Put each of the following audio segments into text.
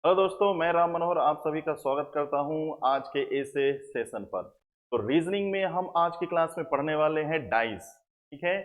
Hello दोस्तों, मैं राम मनोहर आप सभी का स्वागत करता हूं आज के इस सेशन पर। तो रीजनिंग में हम आज की क्लास में पढ़ने वाले हैं डाइस। ठीक है।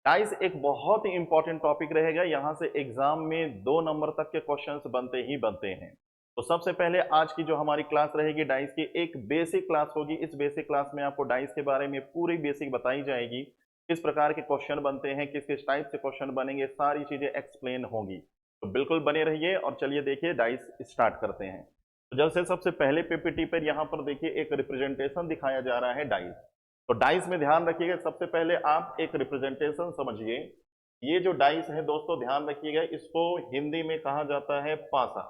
डाइस एक बहुत ही इंपॉर्टेंट टॉपिक रहेगा। यहां से एग्जाम में 2 नंबर तक के क्वेश्चंस बनते ही बनते हैं। तो सबसे पहले आज की जो हमारी क्लास रहेगी डाइस की एक बेसिक क्लास होगी। इस बेसिक क्लास में आपको डाइस के बारे में पूरी बेसिक बताई जाएगी। किस प्रकार के क्वेश्चन बनते हैं, किस किस टाइप से क्वेश्चन बनेंगे, सारी चीजें एक्सप्लेन होंगी। तो बिल्कुल बने रहिए और चलिए देखिए डाइस स्टार्ट करते हैं। तो जैसे सबसे पहले पीपीटी पर यहाँ पर देखिए एक रिप्रेजेंटेशन दिखाया जा रहा है डाइस। तो डाइस में ध्यान रखिएगा, सबसे पहले आप एक रिप्रेजेंटेशन समझिए। ये जो डाइस है दोस्तों ध्यान रखिएगा, इसको हिंदी में कहा जाता है पासा।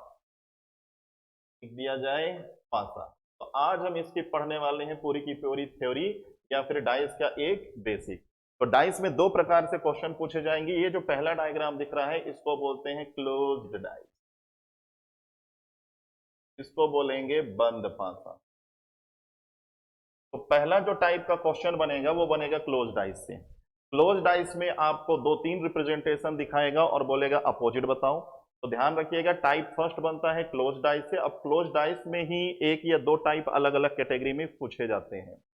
लिख दिया जाए पासा। तो आज हम इसकी पढ़ने वाले हैं पूरी की पूरी थ्योरी या फिर डाइस का एक बेसिक। तो डाइस में 2 प्रकार से क्वेश्चन पूछे जाएंगे। ये जो पहला डायग्राम दिख रहा है इसको बोलते हैं क्लोज्ड डाइस, इसको बोलेंगे बंद पासा। तो पहला जो टाइप का क्वेश्चन बनेगा वो बनेगा क्लोज डाइस से। क्लोज डाइस में आपको 2-3 रिप्रेजेंटेशन दिखाएगा और बोलेगा अपोजिट बताओ। तो ध्यान रखिएगा, टाइप फर्स्ट बनता है क्लोज डाइस से। अब क्लोज डाइस में ही 1 या 2 टाइप अलग अलग कैटेगरी में पूछे जाते हैं।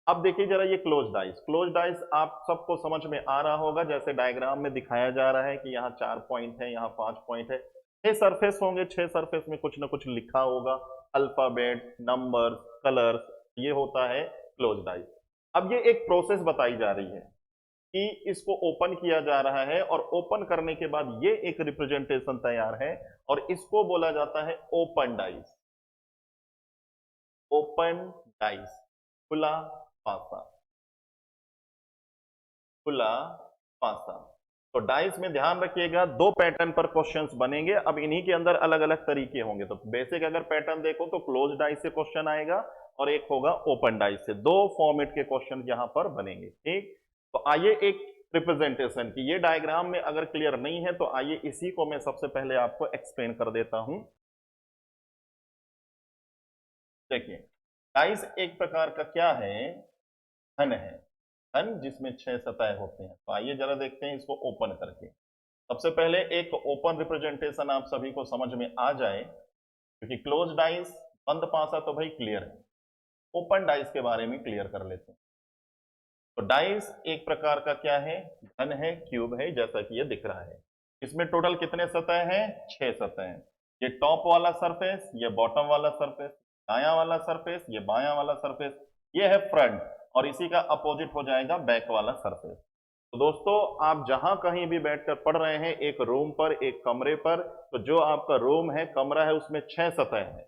अब देखिए जरा ये क्लोज डाइस। क्लोज डाइस आप सबको समझ में आ रहा होगा, जैसे डायग्राम में दिखाया जा रहा है कि यहाँ 4 पॉइंट है, यहाँ 5 पॉइंट है। 6 सरफेस होंगे, 6 सरफेस में कुछ ना कुछ लिखा होगा, अल्फाबेट, नंबर्स, कलर्स। ये होता है क्लोज डाइस। अब ये एक प्रोसेस बताई जा रही है कि इसको ओपन किया जा रहा है और ओपन करने के बाद ये एक रिप्रेजेंटेशन तैयार है और इसको बोला जाता है ओपन डाइस। ओपन डाइस, खुला पासा, खुला पासा। तो डाइस में ध्यान रखिएगा 2 पैटर्न पर क्वेश्चंस बनेंगे। अब इन्हीं के अंदर अलग अलग तरीके होंगे। तो बेसिक अगर पैटर्न देखो तो क्लोज डाइस से क्वेश्चन आएगा और एक होगा ओपन डाइस से। 2 फॉर्मेट के क्वेश्चन यहां पर बनेंगे। ठीक। तो आइए एक रिप्रेजेंटेशन की, ये डायग्राम में अगर क्लियर नहीं है तो आइए इसी को मैं सबसे पहले आपको एक्सप्लेन कर देता हूं। देखिए, डाइस एक प्रकार का क्या है, घन है। घन जिसमें 6 सतह होते हैं। तो आइए जरा देखते हैं इसको ओपन करके। सबसे पहले एक ओपन रिप्रेजेंटेशन आप सभी को समझ में आ जाए, क्योंकि क्लोज डाइस बंद पासा तो भाई क्लियर है। ओपन डाइस के बारे में क्लियर कर लेते हैं। तो डाइस एक प्रकार का क्या है, घन है, क्यूब है, जैसा कि ये दिख रहा है। इसमें टोटल कितने सतह हैं, 6 सतह हैं। ये टॉप वाला सरफेस, ये बॉटम वाला सरफेस, दायां वाला सरफेस, ये बायां वाला सरफेस, ये है फ्रंट। और इसी का अपोजिट हो जाएगा बैक वाला सरफेस। तो दोस्तों आप जहां कहीं भी बैठकर पढ़ रहे हैं, एक रूम पर, एक कमरे पर, तो जो आपका रूम है, कमरा है, उसमें 6 सतह है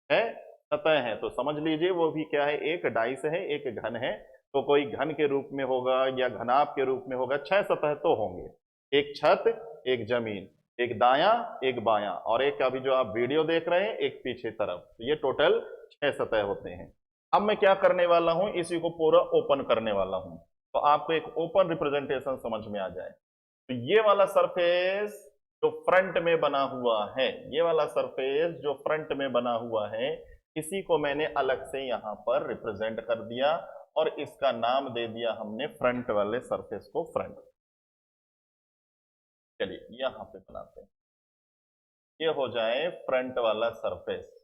6 सतह है। तो समझ लीजिए वो भी क्या है, एक डाइस है, एक घन है। तो कोई घन के रूप में होगा या घनाभ के रूप में होगा, 6 सतह तो होंगे। एक छत, एक जमीन, एक दायां, एक बायां, और एक अभी जो आप वीडियो देख रहे हैं एक पीछे तरफ। तो ये टोटल 6 सतह होते हैं। अब मैं क्या करने वाला हूं, इसी को पूरा ओपन करने वाला हूं तो आपको एक ओपन रिप्रेजेंटेशन समझ में आ जाए। तो ये वाला सरफेस जो फ्रंट में बना हुआ है, ये वाला सरफेस जो फ्रंट में बना हुआ है, इसी को मैंने अलग से यहां पर रिप्रेजेंट कर दिया और इसका नाम दे दिया हमने फ्रंट वाले सरफेस को फ्रंट। चलिए यहां पे बनाते हैं, ये हो जाए फ्रंट वाला सरफेस,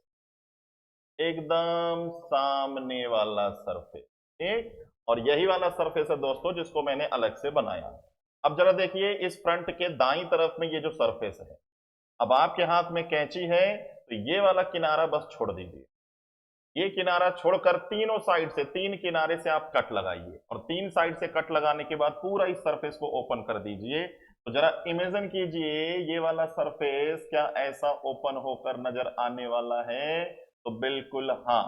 एकदम सामने वाला सरफेस। ठीक। और यही वाला सरफेस है दोस्तों जिसको मैंने अलग से बनाया। अब जरा देखिए इस फ्रंट के दाईं तरफ में ये जो सरफेस है, अब आपके हाथ में कैंची है तो ये वाला किनारा बस छोड़ दीजिए। ये किनारा छोड़कर तीनों साइड से, 3 किनारे से आप कट लगाइए और 3 साइड से कट लगाने के बाद पूरा इस सरफेस को ओपन कर दीजिए। तो जरा इमेजिन कीजिए ये वाला सरफेस क्या ऐसा ओपन होकर नजर आने वाला है। तो बिल्कुल हाँ,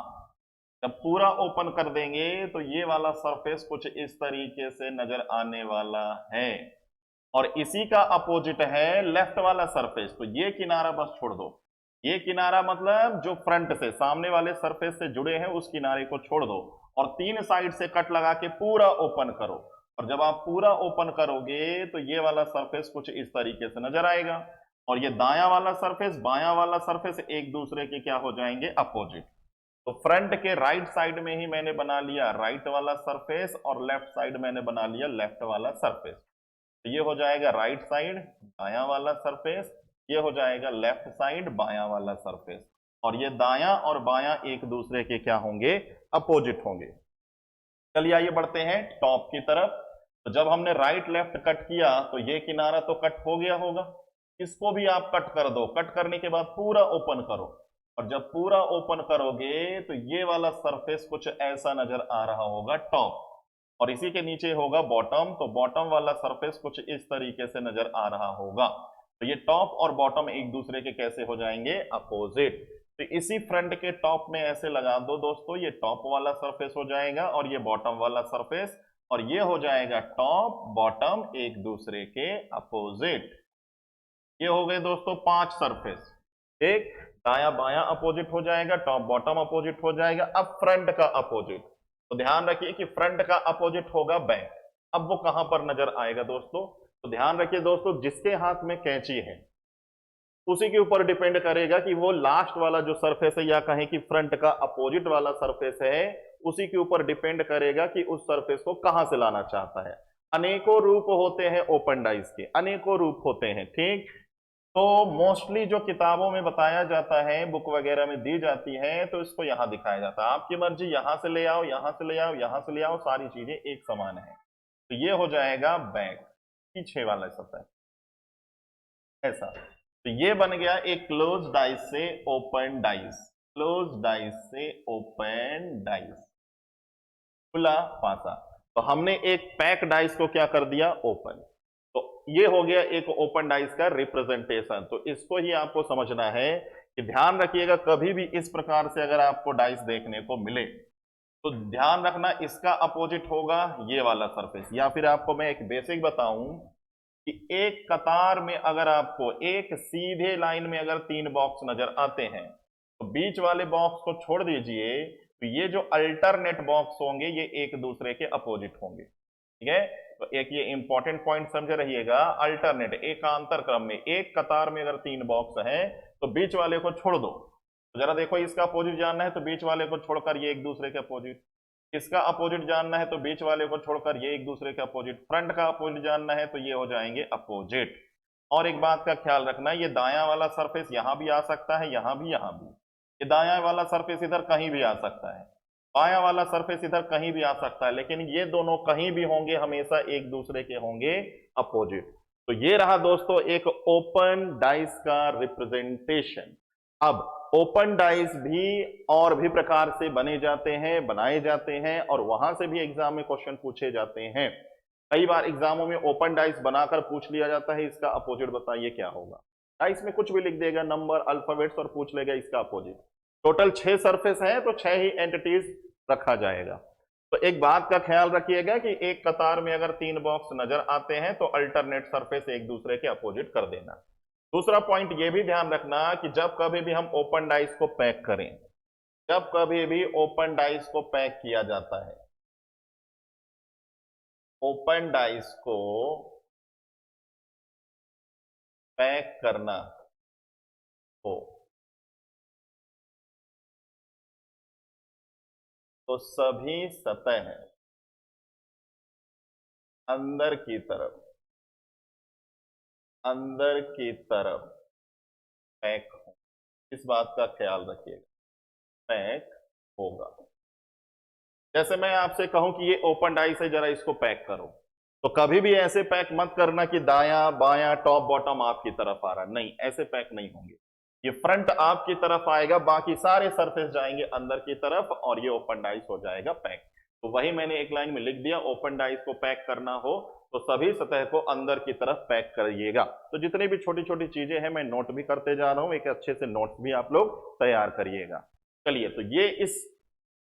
जब पूरा ओपन कर देंगे तो ये वाला सरफेस कुछ इस तरीके से नजर आने वाला है। और इसी का अपोजिट है लेफ्ट वाला सरफेस। तो ये किनारा बस छोड़ दो, ये किनारा मतलब जो फ्रंट से सामने वाले सरफेस से जुड़े हैं उस किनारे को छोड़ दो और 3 साइड से कट लगा के पूरा ओपन करो। और जब आप पूरा ओपन करोगे तो ये वाला सरफेस कुछ इस तरीके से नजर आएगा और ये दायां वाला सरफेस, बायां वाला सरफेस एक दूसरे के क्या हो जाएंगे, अपोजिट। तो फ्रंट के राइट साइड में ही मैंने बना लिया राइट वाला सरफेस और लेफ्ट साइड मैंने बना लिया लेफ्ट वाला सरफेस। तो ये हो जाएगा राइट साइड दायां वाला सरफेस, ये हो जाएगा लेफ्ट साइड बायां वाला सरफेस, और ये दायां और बायां एक दूसरे के क्या होंगे, अपोजिट होंगे। चलिए आइए बढ़ते हैं टॉप की तरफ। तो जब हमने राइट लेफ्ट कट किया तो ये किनारा तो कट हो गया होगा, इसको भी आप कट कर दो। कट करने के बाद पूरा ओपन करो, और जब पूरा ओपन करोगे तो ये वाला सरफेस कुछ ऐसा नजर आ रहा होगा टॉप, और इसी के नीचे होगा बॉटम। तो बॉटम वाला सरफेस कुछ इस तरीके से नजर आ रहा होगा। तो ये टॉप और बॉटम एक दूसरे के कैसे हो जाएंगे, अपोजिट। तो इसी फ्रंट के टॉप में ऐसे लगा दो दोस्तों, ये टॉप वाला सरफेस हो जाएगा और ये बॉटम वाला सरफेस, और ये हो जाएगा टॉप बॉटम एक दूसरे के अपोजिट। ये हो गए दोस्तों 5 सरफेस। एक दाया बायां अपोजिट हो जाएगा, टॉप बॉटम अपोजिट हो जाएगा। अब फ्रंट का अपोजिट, तो ध्यान रखिए कि फ्रंट का अपोजिट होगा बैक। अब वो कहां पर नजर आएगा दोस्तों, तो ध्यान रखिए दोस्तों, जिसके हाथ में कैंची है उसी के ऊपर डिपेंड करेगा कि वो लास्ट वाला जो सरफेस है, या कहें कि फ्रंट का अपोजिट वाला सरफेस है, उसी के ऊपर डिपेंड करेगा कि उस सरफेस को कहां से लाना चाहता है। अनेकों रूप होते हैं ओपन डाइस के, अनेकों रूप होते हैं, ठीक। तो मोस्टली जो किताबों में बताया जाता है, बुक वगैरह में दी जाती है, तो इसको यहां दिखाया जाता है। आपकी मर्जी, यहां से ले आओ, यहां से ले आओ, यहां से ले आओ, सारी चीजें एक समान है। तो ये हो जाएगा बैक, पीछे वाला सतह, ऐसा। तो ये बन गया एक क्लोज डाइस से ओपन डाइस, क्लोज डाइस से ओपन डाइस, खुला पासा। तो हमने एक पैक डाइस को क्या कर दिया, ओपन। तो ये हो गया एक ओपन डाइस का रिप्रेजेंटेशन। तो इसको ही आपको समझना है कि ध्यान रखिएगा, कभी भी इस प्रकार से अगर आपको डाइस देखने को मिले तो ध्यान रखना इसका अपोजिट होगा ये वाला सरफेस। या फिर आपको मैं एक बेसिक बताऊं कि एक कतार में अगर आपको एक सीधे लाइन में अगर 3 बॉक्स नजर आते हैं, तो बीच वाले बॉक्स को छोड़ दीजिए, तो ये जो अल्टरनेट बॉक्स होंगे ये एक दूसरे के अपोजिट होंगे, ठीक है। तो एक ये इंपॉर्टेंट पॉइंट समझ रहिएगा, अल्टरनेट एकांतर क्रम में, एक कतार में अगर 3 बॉक्स हैं तो बीच वाले को छोड़ दो। तो जरा देखो, इसका अपोजिट जानना है तो बीच वाले को छोड़कर ये एक दूसरे के अपोजिट, इसका अपोजिट जानना है तो बीच वाले को छोड़कर ये एक दूसरे के अपोजिट, फ्रंट का अपोजिट जानना है तो ये हो जाएंगे अपोजिट। और एक बात का ख्याल रखना, ये दायां वाला सरफेस यहां भी आ सकता है, यहां भी, यहां भी। ये दायां वाला सरफेस इधर कहीं भी आ सकता है, बायां वाला सरफेस इधर कहीं भी आ सकता है, लेकिन ये दोनों कहीं भी होंगे हमेशा एक दूसरे के होंगे अपोजिट। तो ये रहा दोस्तों एक ओपन डाइस का रिप्रेजेंटेशन। अब ओपन डाइस भी और भी प्रकार से बने जाते हैं, बनाए जाते हैं, और वहां से भी एग्जाम में क्वेश्चन पूछे जाते हैं। कई बार एग्जामों में ओपन डाइस बनाकर पूछ लिया जाता है, इसका अपोजिट बताइए क्या होगा। डाइस में कुछ भी लिख देगा, नंबर अल्फाबेट्स, और पूछ लेगा इसका अपोजिट। टोटल 6 सरफेस है तो 6 ही एंटिटीज रखा जाएगा। तो एक बात का ख्याल रखिएगा कि एक कतार में अगर 3 बॉक्स नजर आते हैं तो अल्टरनेट सरफेस एक दूसरे के अपोजिट कर देना। दूसरा पॉइंट यह भी ध्यान रखना कि जब कभी भी हम ओपन डाइस को पैक करें, जब कभी भी ओपन डाइस को पैक किया जाता है, ओपन डाइस को पैक करना हो तो सभी सतह अंदर की तरफ, अंदर की तरफ पैक हो, इस बात का ख्याल रखिएगा, पैक होगा। जैसे मैं आपसे कहूं कि ये ओपन डाइस है, जरा इसको पैक करो, तो कभी भी ऐसे पैक मत करना कि दायां बायां टॉप बॉटम आपकी तरफ आ रहा, नहीं, ऐसे पैक नहीं होंगे। ये फ्रंट आपकी तरफ आएगा, बाकी सारे सरफेस जाएंगे अंदर की तरफ, और ये ओपन डाइस हो जाएगा पैक। तो वही मैंने एक लाइन में लिख दिया, ओपन डाइस को पैक करना हो तो सभी सतह को अंदर की तरफ पैक करिएगा। तो जितनी भी छोटी छोटी चीजें हैं मैं नोट भी करते जा रहा हूं, एक अच्छे से नोट भी आप लोग तैयार करिएगा। चलिए, तो ये इस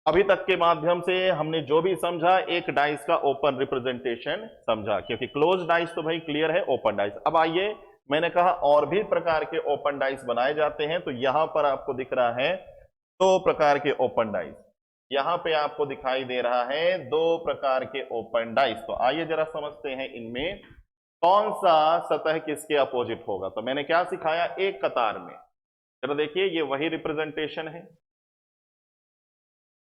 अभी तक के माध्यम से हमने जो भी समझा, एक डाइस का ओपन रिप्रेजेंटेशन समझा, क्योंकि क्लोज डाइस तो भाई क्लियर है, ओपन डाइस। अब आइए, मैंने कहा और भी प्रकार के ओपन डाइस बनाए जाते हैं, तो यहां पर आपको दिख रहा है 2 प्रकार के ओपन डाइस। यहां पे आपको दिखाई दे रहा है 2 प्रकार के ओपन डाइस। तो आइए जरा समझते हैं इनमें कौन सा सतह किसके अपोजिट होगा। तो मैंने क्या सिखाया, एक कतार में, जरा देखिए, ये वही रिप्रेजेंटेशन है,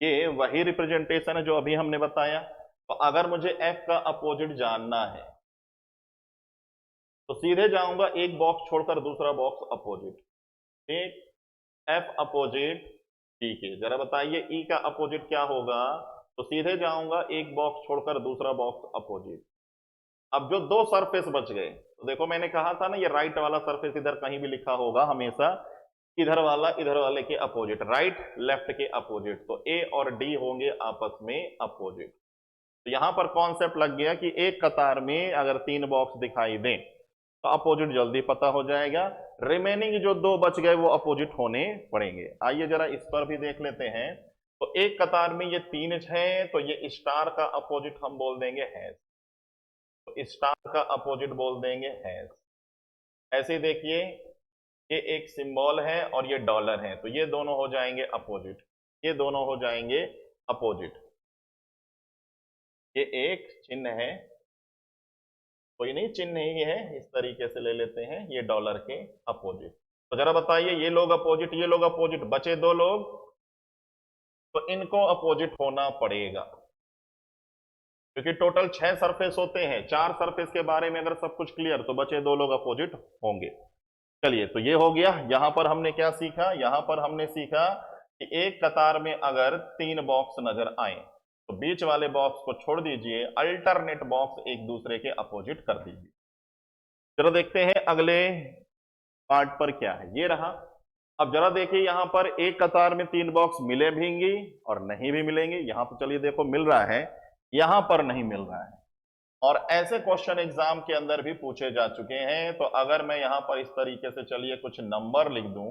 ये वही रिप्रेजेंटेशन है जो अभी हमने बताया। तो अगर मुझे एफ का अपोजिट जानना है, तो सीधे जाऊंगा एक बॉक्स छोड़कर दूसरा बॉक्स अपोजिट। ठीक, एफ अपोजिट टी के, जरा बताइए ई का अपोजिट क्या होगा? तो सीधे जाऊंगा एक बॉक्स छोड़कर दूसरा बॉक्स अपोजिट। अब जो दो सरफेस बच गए, तो देखो मैंने कहा था ना, ये राइट वाला सरफेस इधर कहीं भी लिखा होगा हमेशा, इधर वाला इधर वाले के अपोजिट, राइट लेफ्ट के अपोजिट, तो ए और डी होंगे आपस में अपोजिट। तो यहां पर कॉन्सेप्ट लग गया कि एक कतार में अगर तीन बॉक्स दिखाई दें तो अपोजिट जल्दी पता हो जाएगा, रिमेनिंग जो दो बच गए वो अपोजिट होने पड़ेंगे। आइए जरा इस पर भी देख लेते हैं। तो एक कतार में ये तीन है, तो ये स्टार का अपोजिट हम बोल देंगे हैश, तो स्टार का अपोजिट बोल देंगे हैश। ऐसे ही देखिए, ये एक सिंबल है और ये डॉलर है, तो ये दोनों हो जाएंगे अपोजिट, ये दोनों हो जाएंगे अपोजिट। ये एक चिन्ह है, कोई नहीं चिन्ह ही है, इस तरीके से ले लेते हैं, ये डॉलर के अपोजिट। तो जरा बताइए, ये लोग अपोजिट ये लोग अपोजिट, बचे दो लोग, तो इनको अपोजिट होना पड़ेगा, क्योंकि टोटल 6 सरफेस होते हैं, 4 सरफेस के बारे में अगर सब कुछ क्लियर, तो बचे दो लोग अपोजिट होंगे। चलिए, तो ये हो गया। यहां पर हमने क्या सीखा? यहां पर हमने सीखा कि एक कतार में अगर तीन बॉक्स नजर आए तो बीच वाले बॉक्स को छोड़ दीजिए, अल्टरनेट बॉक्स एक दूसरे के अपोजिट कर दीजिए। चलो देखते हैं अगले पार्ट पर क्या है, ये रहा। अब जरा देखिए, यहां पर एक कतार में तीन बॉक्स मिले भींगी और नहीं भी मिलेंगे। यहां पर चलिए देखो मिल रहा है, यहां पर नहीं मिल रहा है, और ऐसे क्वेश्चन एग्जाम के अंदर भी पूछे जा चुके हैं। तो अगर मैं यहां पर इस तरीके से चलिए कुछ नंबर लिख दूं,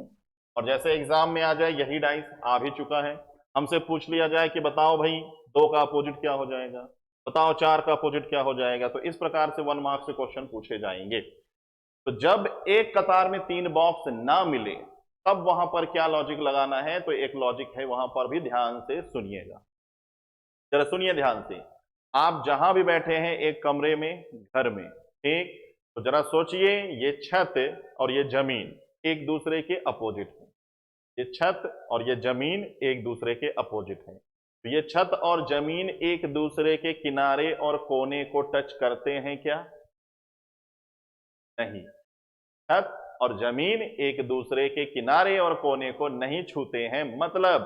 और जैसे एग्जाम में आ जाए, यही डाइस आ भी चुका है, हमसे पूछ लिया जाए कि बताओ भाई दो का अपोजिट क्या हो जाएगा, बताओ चार का अपोजिट क्या हो जाएगा, तो इस प्रकार से 1 मार्क से क्वेश्चन पूछे जाएंगे। तो जब एक कतार में तीन बॉक्स ना मिले, तब वहां पर क्या लॉजिक लगाना है? तो एक लॉजिक है, वहां पर भी ध्यान से सुनिएगा, जरा सुनिए ध्यान से। आप जहां भी बैठे हैं एक कमरे में, घर में, ठीक, तो जरा सोचिए, ये छत और ये जमीन एक दूसरे के अपोजिट है, ये छत और ये जमीन एक दूसरे के अपोजिट है। तो ये छत और जमीन एक दूसरे के किनारे और कोने को टच करते हैं क्या? नहीं, छत और जमीन एक दूसरे के किनारे और कोने को नहीं छूते हैं, मतलब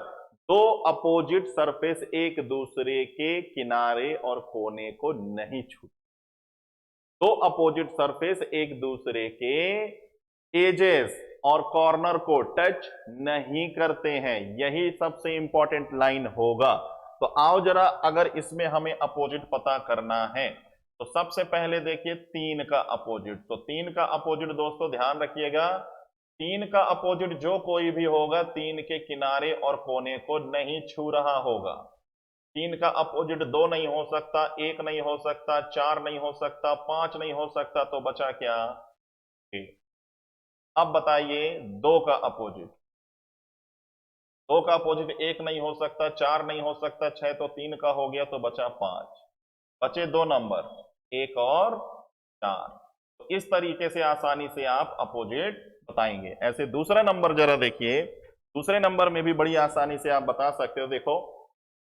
दो अपोजिट सरफेस एक दूसरे के किनारे और कोने को नहीं छूते। दो अपोजिट सरफेस एक दूसरे के एजेस और कॉर्नर को टच नहीं करते हैं, यही सबसे इंपॉर्टेंट लाइन होगा। तो आओ जरा, अगर इसमें हमें अपोजिट पता करना है, तो सबसे पहले देखिए तीन का अपोजिट। तो तीन का अपोजिट दोस्तों ध्यान रखिएगा, तीन का अपोजिट जो कोई भी होगा, तीन के किनारे और कोने को नहीं छू रहा होगा। तीन का अपोजिट दो नहीं हो सकता, एक नहीं हो सकता, चार नहीं हो सकता, पांच नहीं हो सकता, तो बचा क्या? एक। अब बताइए दो का अपोजिट, दो का अपोजिट एक नहीं हो सकता, चार नहीं हो सकता, छह तो तीन का हो गया, तो बचा पांच, बचे दो नंबर, एक और चार। तो इस तरीके से आसानी से आप अपोजिट बताएंगे। ऐसे दूसरा नंबर जरा देखिए, दूसरे नंबर में भी बड़ी आसानी से आप बता सकते हो। देखो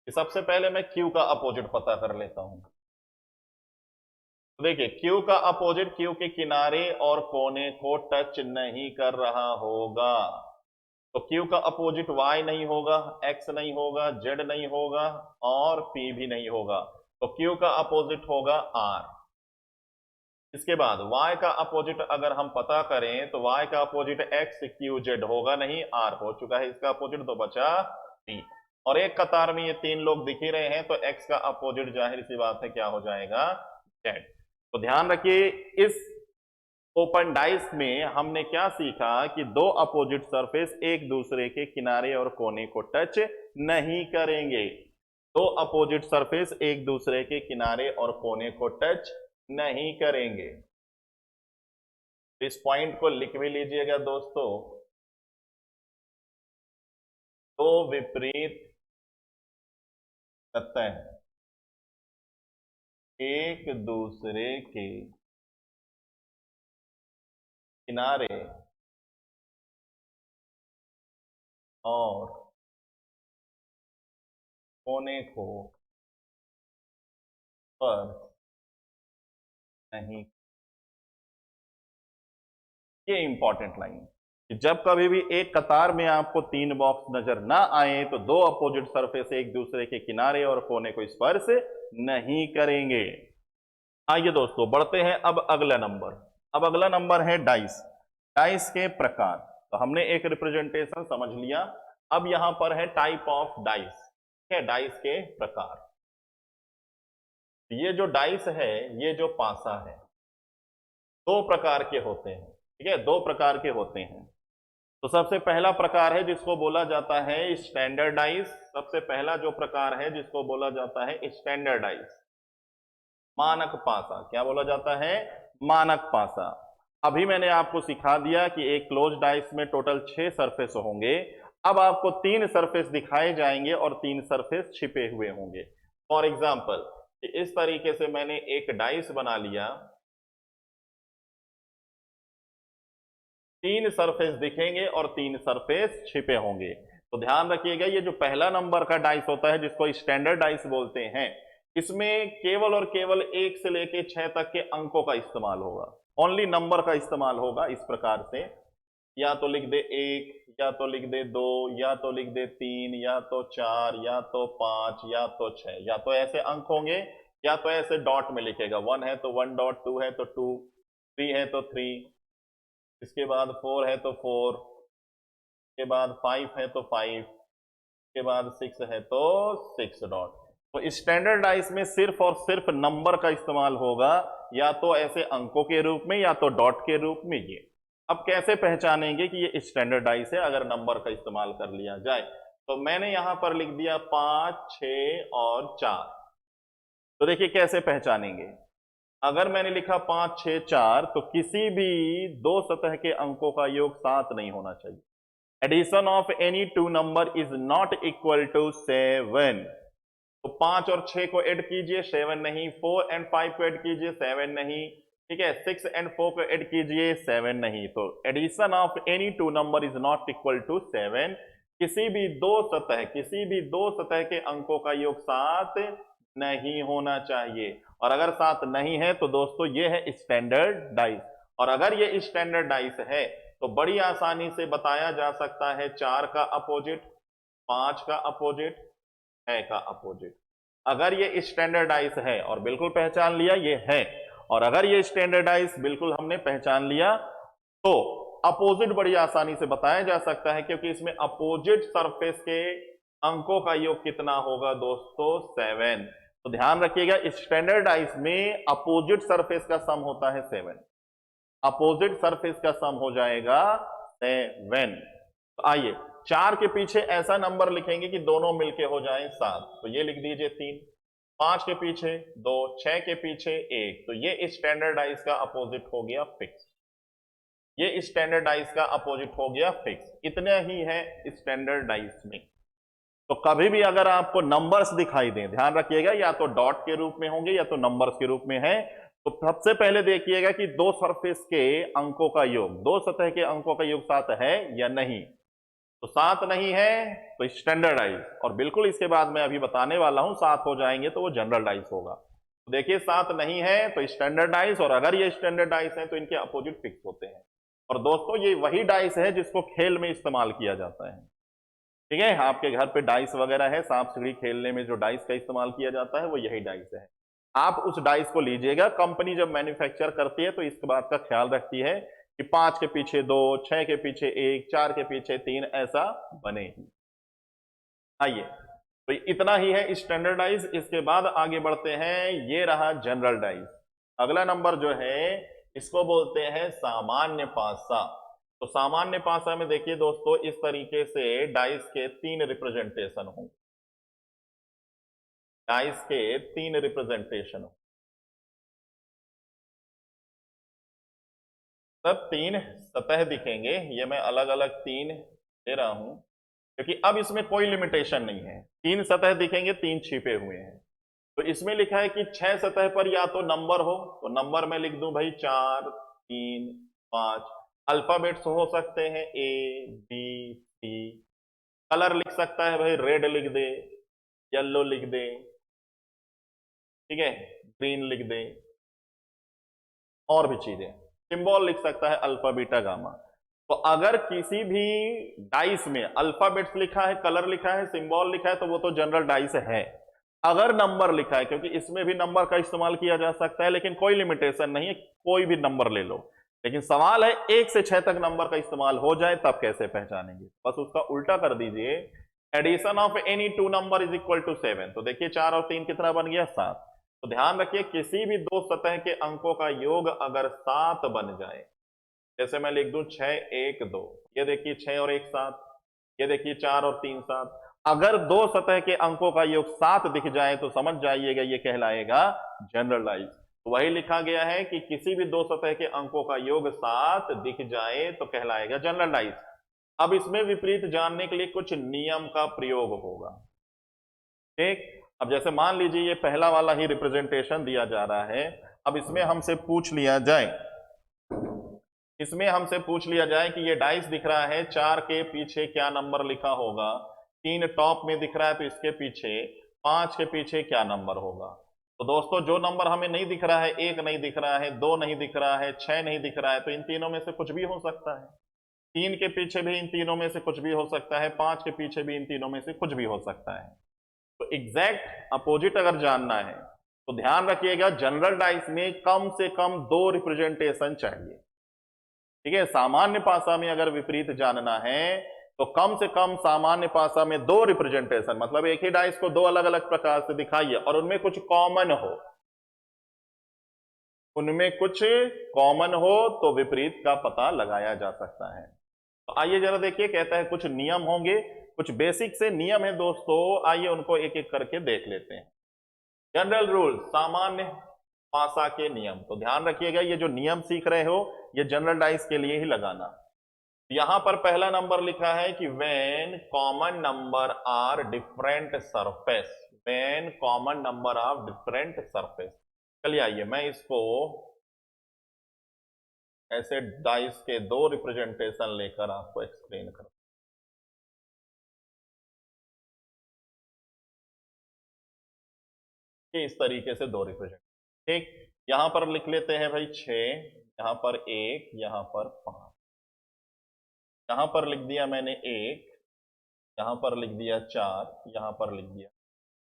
कि सबसे पहले मैं क्यू का अपोजिट पता कर लेता हूं। तो देखिए क्यू का अपोजिट क्यू के किनारे और कोने को टच नहीं कर रहा होगा, तो क्यू का अपोजिट y नहीं होगा, x नहीं होगा, z नहीं होगा, और p भी नहीं होगा, तो क्यू का अपोजिट होगा r। इसके बाद y का अपोजिट अगर हम पता करें, तो y का अपोजिट x q z होगा नहीं, r हो चुका है इसका अपोजिट, तो बचा p। और एक कतार में ये तीन लोग दिख ही रहे हैं, तो x का अपोजिट जाहिर सी बात है क्या हो जाएगा? z। तो ध्यान रखिए, इस ओपन डाइस में हमने क्या सीखा कि दो अपोजिट सरफेस एक दूसरे के किनारे और कोने को टच नहीं करेंगे, दो अपोजिट सरफेस एक दूसरे के किनारे और कोने को टच नहीं करेंगे। इस पॉइंट को लिख भी लीजिएगा दोस्तों, दो विपरीत सतह एक दूसरे के किनारे और कोने को पर नहीं ये इंपॉर्टेंट लाइन कि जब कभी भी एक कतार में आपको 3 बॉक्स नजर ना आए तो दो अपोजिट सरफेस एक दूसरे के किनारे और कोने को स्पर्श नहीं करेंगे। आइए दोस्तों बढ़ते हैं अब अगला नंबर। अब अगला नंबर है डाइस। डाइस के प्रकार। तो हमने एक रिप्रेजेंटेशन समझ लिया। अब यहां पर है टाइप ऑफ डाइस। ठीक है, डाइस के प्रकार। ये जो डाइस है, ये जो पासा है, दो प्रकार के होते हैं। ठीक है, दो प्रकार के होते हैं। तो सबसे पहला प्रकार है जिसको बोला जाता है स्टैंडर्ड डाइस। सबसे पहला जो प्रकार है जिसको बोला जाता है स्टैंडर्ड डाइस, मानक पासा। क्या बोला जाता है? मानक पासा। अभी मैंने आपको सिखा दिया कि एक क्लोज डाइस में टोटल 6 सरफेस होंगे। अब आपको 3 सरफेस दिखाए जाएंगे और 3 सरफेस छिपे हुए होंगे। फॉर एग्जाम्पल इस तरीके से मैंने एक डाइस बना लिया, 3 सरफेस दिखेंगे और 3 सरफेस छिपे होंगे। तो ध्यान रखिएगा, ये जो पहला नंबर का डाइस होता है जिसको स्टैंडर्ड डाइस बोलते हैं, इसमें केवल और केवल 1 से लेके 6 तक के अंकों का इस्तेमाल होगा। ओनली नंबर का इस्तेमाल होगा। इस प्रकार से या तो लिख दे 1, या तो लिख दे 2, या तो लिख दे 3, या तो 4, या तो 5, या तो 6। या तो ऐसे अंक होंगे या तो ऐसे डॉट में लिखेगा। 1 है तो 1 डॉट, 2 है तो 2, 3 है तो 3, इसके बाद 4 है तो 4, इसके बाद 5 है तो 5, इसके बाद 6 है तो 6 डॉट। तो स्टैंडर्ड डाइस में सिर्फ और सिर्फ नंबर का इस्तेमाल होगा, या तो ऐसे अंकों के रूप में या तो डॉट के रूप में। ये अब कैसे पहचानेंगे कि ये स्टैंडर्ड डाइस है अगर नंबर का इस्तेमाल कर लिया जाए? तो मैंने यहां पर लिख दिया 5, 6 और 4। तो देखिए कैसे पहचानेंगे। अगर मैंने लिखा 5, 6, 4 तो किसी भी दो सतह के अंकों का योग 7 नहीं होना चाहिए। Addition of any two number is not equal to 7। तो 5 और 6 को ऐड कीजिए, 7 नहीं। 4 एंड 5 को ऐड कीजिए, 7 नहीं। ठीक है, 6 एंड 4 को ऐड कीजिए, 7 नहीं। तो addition of any two number is not equal to 7। किसी भी दो सतह के अंकों का योग 7 नहीं होना चाहिए। और अगर 7 नहीं है तो दोस्तों ये है स्टैंडर्ड डाइस। और अगर ये स्टैंडर्ड डाइस है तो बड़ी आसानी से बताया जा सकता है 4 का अपोजिट, 5 का अपोजिट, 6 का अपोजिट। अगर ये स्टैंडर्डाइज है और बिल्कुल पहचान लिया ये है, और अगर ये स्टैंडर्डाइज बिल्कुल हमने पहचान लिया तो अपोजिट बड़ी आसानी से बताया जा सकता है, क्योंकि इसमें अपोजिट सरफेस के अंकों का योग कितना होगा दोस्तों? 7। तो ध्यान रखिएगा स्टैंडर्डाइज में अपोजिट सरफेस का सम होता है 7। अपोजिट सरफेस का सम हो जाएगा 7। तो आइए 4 के पीछे ऐसा नंबर लिखेंगे कि दोनों मिलके हो जाएं 7। तो ये लिख दीजिए 3। 5 के पीछे 2, 6 के पीछे 1। तो ये स्टैंडर्डाइज का अपोजिट हो गया फिक्स। ये स्टैंडर्डाइज का अपोजिट हो गया फिक्स। इतना ही है स्टैंडर्डाइज में। तो कभी भी अगर आपको नंबर्स दिखाई दें, ध्यान रखिएगा या तो डॉट के रूप में होंगे या तो नंबर्स के रूप में है। तो सबसे पहले देखिएगा कि दो सरफेस के अंकों का योग, दो सतह के अंकों का योग 7 है या नहीं। तो 7 नहीं है तो स्टैंडर्डाइज, और बिल्कुल इसके बाद मैं अभी बताने वाला हूं 7 हो जाएंगे तो वो जनरलाइज होगा। तो देखिए 7 नहीं है तो स्टैंडर्डाइज, और अगर ये स्टैंडर्डाइज है तो इनके अपोजिट फिक्स होते हैं। और दोस्तों ये वही डाइस है जिसको खेल में इस्तेमाल किया जाता है। ठीक है, आपके घर पे डाइस वगैरह है, सांप सीढ़ी खेलने में जो डाइस का इस्तेमाल किया जाता है वो यही डाइस है। आप उस डाइस को लीजिएगा। कंपनी जब मैन्युफैक्चर करती है तो इस बात का ख्याल रखती है कि 5 के पीछे 2, 6 के पीछे 1, 4 के पीछे 3 ऐसा बने ही। आइए, तो इतना ही है स्टैंडर्डाइज। इसके बाद आगे बढ़ते हैं। ये रहा जनरल डाइस। अगला नंबर जो है इसको बोलते हैं सामान्य पासा। तो सामान्य पासा में देखिए दोस्तों इस तरीके से डाइस के 3 रिप्रेजेंटेशन होंगे। डाइस के 3 रिप्रेजेंटेशन होंगे, सब 3 सतह दिखेंगे। ये मैं अलग अलग 3 दे रहा हूं क्योंकि अब इसमें कोई लिमिटेशन नहीं है। 3 सतह दिखेंगे, 3 छिपे हुए हैं। तो इसमें लिखा है कि 6 सतह पर या तो नंबर हो, तो नंबर मैं लिख दूं भाई 4, 3, 5। अल्फाबेट्स हो सकते हैं ए, बी, सी। कलर लिख सकता है भाई, रेड लिख दे, येलो लिख दे, ठीक है, ग्रीन लिख दे, और भी चीजें। सिंबल लिख सकता है अल्फा बीटा गामा। तो अगर किसी भी डाइस में अल्फाबेट्स लिखा है, कलर लिखा है, सिंबल लिखा है, तो वो तो जनरल डाइस है। अगर नंबर लिखा है, क्योंकि इसमें भी नंबर का इस्तेमाल किया जा सकता है, लेकिन कोई लिमिटेशन नहीं है, कोई भी नंबर ले लो, लेकिन सवाल है 1 से 6 तक नंबर का इस्तेमाल हो जाए तब कैसे पहचानेंगे। बस उसका उल्टा कर दीजिए, addition of any two number is equal to 7। तो देखिए 4 और 3 कितना बन गया, 7। तो ध्यान रखिए किसी भी दो सतह के अंकों का योग अगर 7 बन जाए, जैसे मैं लिख दूं 6 1 2, ये देखिए 6 और 1 7, ये देखिए 4 और 3 7, अगर दो सतह के अंकों का योग 7 दिख जाए तो समझ जाइएगा ये कहलाएगा जनरलाइज। तो वही लिखा गया है कि किसी भी दो सतह के अंकों का योग 7 दिख जाए तो कहलाएगा जनरलाइज। अब इसमें विपरीत जानने के लिए कुछ नियम का प्रयोग होगा। ठीक, अब जैसे मान लीजिए ये पहला वाला ही रिप्रेजेंटेशन दिया जा रहा है। अब इसमें हमसे पूछ लिया जाए, इसमें हमसे पूछ लिया जाए कि ये डाइस दिख रहा है, 4 के पीछे क्या नंबर लिखा होगा, 3 टॉप में दिख रहा है तो इसके पीछे, 5 के पीछे क्या नंबर होगा। तो दोस्तों जो नंबर हमें नहीं दिख रहा है, 1 नहीं दिख रहा है, 2 नहीं दिख रहा है, 6 नहीं दिख रहा है, तो इन तीनों में से कुछ भी हो सकता है। 3 के पीछे भी इन तीनों में से कुछ भी हो सकता है, 5 के पीछे भी इन तीनों में से कुछ भी हो सकता है। तो एग्जैक्ट अपोजिट अगर जानना है तो ध्यान रखिएगा जनरल डाइस में कम से कम 2 रिप्रेजेंटेशन चाहिए। ठीक है, सामान्य पासा में अगर विपरीत जानना है तो कम से कम सामान्य पासा में 2 रिप्रेजेंटेशन, मतलब एक ही डाइस को 2 अलग अलग प्रकार से दिखाइए और उनमें कुछ कॉमन हो, उनमें कुछ कॉमन हो तो विपरीत का पता लगाया जा सकता है। तो आइए जरा देखिए, कहता है कुछ नियम होंगे, कुछ बेसिक से नियम है दोस्तों, आइए उनको एक एक करके देख लेते हैं। जनरल रूल, सामान्य पासा के नियम। तो ध्यान रखिएगा ये जो नियम सीख रहे हो ये जनरल डाइस के लिए ही लगाना। यहां पर पहला नंबर लिखा है कि when common number are different surface, when common number of different surface. चलिए आइए मैं इसको ऐसे डाइस के 2 रिप्रेजेंटेशन लेकर आपको एक्सप्लेन करूं। कि इस तरीके से 2 रिप्रेजेंट, ठीक, यहां पर लिख लेते हैं भाई 6, यहां पर 1, यहां पर 5, यहां पर लिख दिया मैंने 1, यहां पर लिख दिया 4, यहां पर लिख दिया।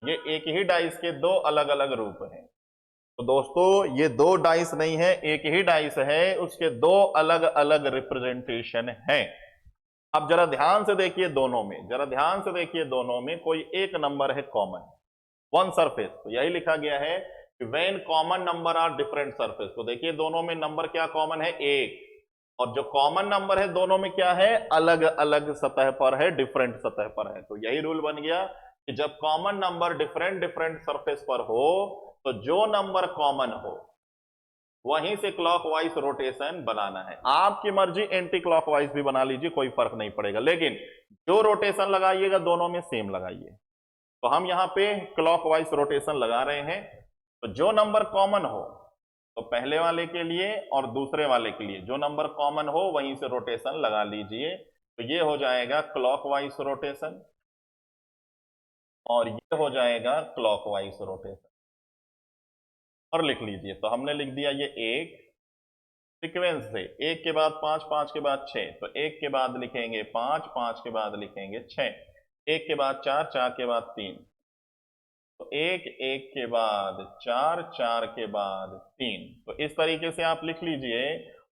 ये एक ही डाइस के 2 अलग अलग रूप हैं। तो दोस्तों ये 2 डाइस नहीं है, एक ही डाइस है, उसके 2 अलग अलग रिप्रेजेंटेशन है। अब जरा ध्यान से देखिए दोनों में, जरा ध्यान से देखिए दोनों में कोई एक नंबर है कॉमन, वन सरफेस। तो यही लिखा गया है कि when common number are different surface. तो देखिए दोनों में नंबर क्या कॉमन है, 1, और जो कॉमन नंबर है दोनों में क्या है, अलग अलग सतह पर है, डिफरेंट सतह पर है। तो यही रूल बन गया कि जब common number different different surface पर हो तो जो नंबर कॉमन हो वहीं से क्लॉकवाइज रोटेशन बनाना है। आपकी मर्जी एंटी क्लॉकवाइज भी बना लीजिए, कोई फर्क नहीं पड़ेगा, लेकिन जो रोटेशन लगाइएगा दोनों में सेम लगाइए। तो हम यहां पे क्लॉकवाइज रोटेशन लगा रहे हैं। तो जो नंबर कॉमन हो तो पहले वाले के लिए और दूसरे वाले के लिए जो नंबर कॉमन हो वहीं से रोटेशन लगा लीजिए। तो ये हो जाएगा क्लॉकवाइज रोटेशन और ये हो जाएगा क्लॉकवाइज रोटेशन, और लिख लीजिए। तो हमने लिख दिया ये 1 सीक्वेंस से, 1 के बाद 5, 5 के बाद 6, तो 1 के बाद लिखेंगे 5, 5 के बाद लिखेंगे 6, 1 के बाद 4, 4 के बाद 3, तो 1, 1 के बाद 4, 4 के बाद 3। तो इस तरीके से आप लिख लीजिए।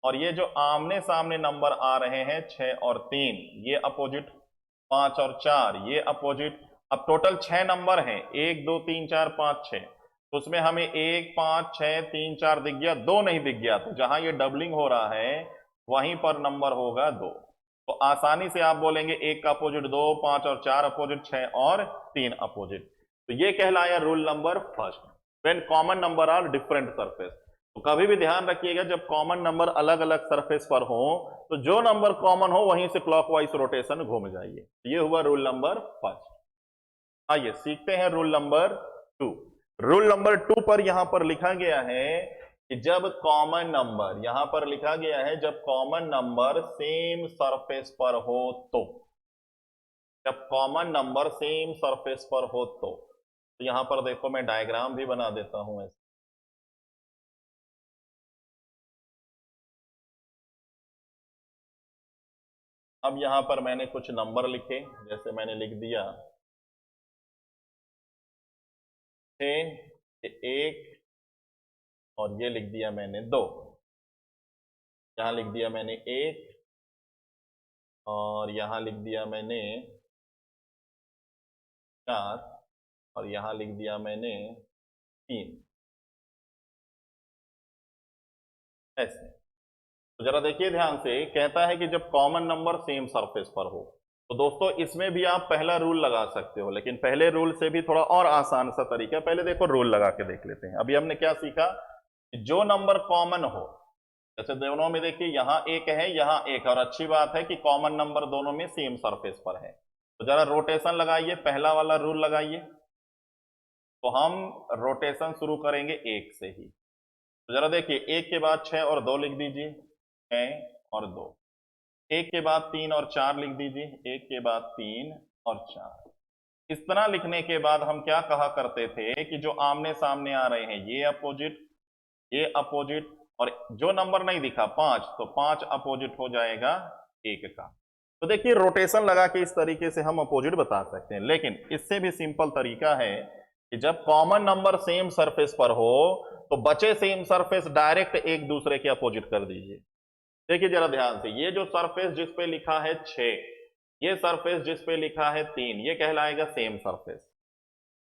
और ये जो आमने सामने नंबर आ रहे हैं 6 और 3, ये अपोजिट, 5 और 4 ये अपोजिट। अब टोटल 6 नंबर हैं, 1 2 3 4 5 6, तो उसमें हमें 1 5 6 3 4 दिख गया, 2 नहीं दिख गया। तो जहां ये डबलिंग हो रहा है वहीं पर नंबर होगा 2। तो आसानी से आप बोलेंगे 1 का अपोजिट 2, 5 और 4 अपोजिट, 6 और 3 अपोजिट। तो ये कहलाया rule number first, when common number are different surface. तो कभी भी ध्यान रखिएगा जब कॉमन नंबर अलग अलग सरफेस पर हो तो जो नंबर कॉमन हो वहीं से क्लॉकवाइज रोटेशन घूम जाइए। ये हुआ रूल नंबर फर्स्ट। आइए सीखते हैं रूल नंबर 2। रूल नंबर 2 पर यहां पर लिखा गया है कि जब कॉमन नंबर, यहां पर लिखा गया है जब कॉमन नंबर सेम सरफेस पर हो तो, जब कॉमन नंबर सेम सरफेस पर हो तो यहां पर देखो मैं डायग्राम भी बना देता हूं ऐसे। अब यहां पर मैंने कुछ नंबर लिखे, जैसे मैंने लिख दिया 6, 1 और ये लिख दिया मैंने 2। यहां लिख दिया मैंने 1 और यहां लिख दिया मैंने 4 और यहां लिख दिया मैंने 3। ऐसे तो जरा देखिए ध्यान से, कहता है कि जब कॉमन नंबर सेम सरफेस पर हो, तो दोस्तों इसमें भी आप पहला रूल लगा सकते हो, लेकिन पहले रूल से भी थोड़ा और आसान सा तरीका है। पहले देखो रूल लगा के देख लेते हैं। अभी हमने क्या सीखा कि जो नंबर कॉमन हो, जैसे दोनों में देखिए यहां एक है यहां एक, और अच्छी बात है कि कॉमन नंबर दोनों में सेम सरफेस पर है, तो जरा रोटेशन लगाइए, पहला वाला रूल लगाइए। तो हम रोटेशन शुरू करेंगे 1 से ही। तो जरा देखिए 1 के बाद 6 और 2 लिख दीजिए, 6 और 2। 1 के बाद 3 और 4 लिख दीजिए, 1 के बाद 3 और 4। इस तरह लिखने के बाद हम क्या कहा करते थे कि जो आमने सामने आ रहे हैं ये अपोजिट, और जो नंबर नहीं दिखा 5, तो 5 अपोजिट हो जाएगा 1 का। तो देखिए रोटेशन लगा के इस तरीके से हम अपोजिट बता सकते हैं, लेकिन इससे भी सिंपल तरीका है कि जब कॉमन नंबर सेम सरफेस पर हो तो बचे सेम सरफेस डायरेक्ट एक दूसरे के अपोजिट कर दीजिए। देखिए जरा ध्यान से, ये जो सरफेस जिस पे लिखा है 6, ये सरफेस जिस पे लिखा है 3, ये कहलाएगा सेम सरफेस।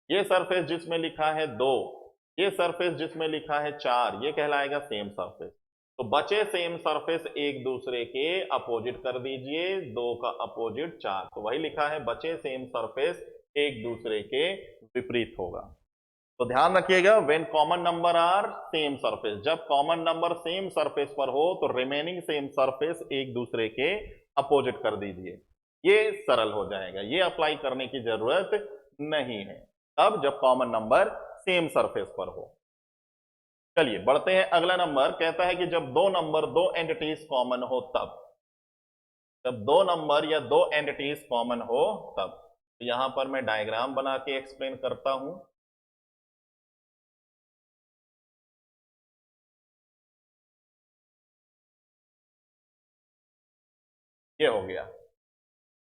ये सरफेस जिसमें लिखा है 2, ये सरफेस जिसमें लिखा है 4, ये कहलाएगा सेम सरफेस। तो बचे सेम सरफेस एक दूसरे के अपोजिट कर दीजिए, 2 का अपोजिट 4, तो वही लिखा है बचे सेम सरफेस एक दूसरे के विपरीत होगा। तो ध्यान रखिएगा, when common number are same surface, जब कॉमन नंबर सेम सरफेस पर हो तो रिमेनिंग सेम सरफेस एक दूसरे के अपोजिट कर दीजिए। ये सरल हो जाएगा, ये अप्लाई करने की जरूरत नहीं है अब जब कॉमन नंबर सेम सरफेस पर हो। चलिए बढ़ते हैं, अगला नंबर कहता है कि जब दो नंबर दो एंटिटीज कॉमन हो तब, जब दो नंबर या दो एंटिटीज कॉमन हो तब। तो यहां पर मैं डायग्राम बना के एक्सप्लेन करता हूं। ये हो गया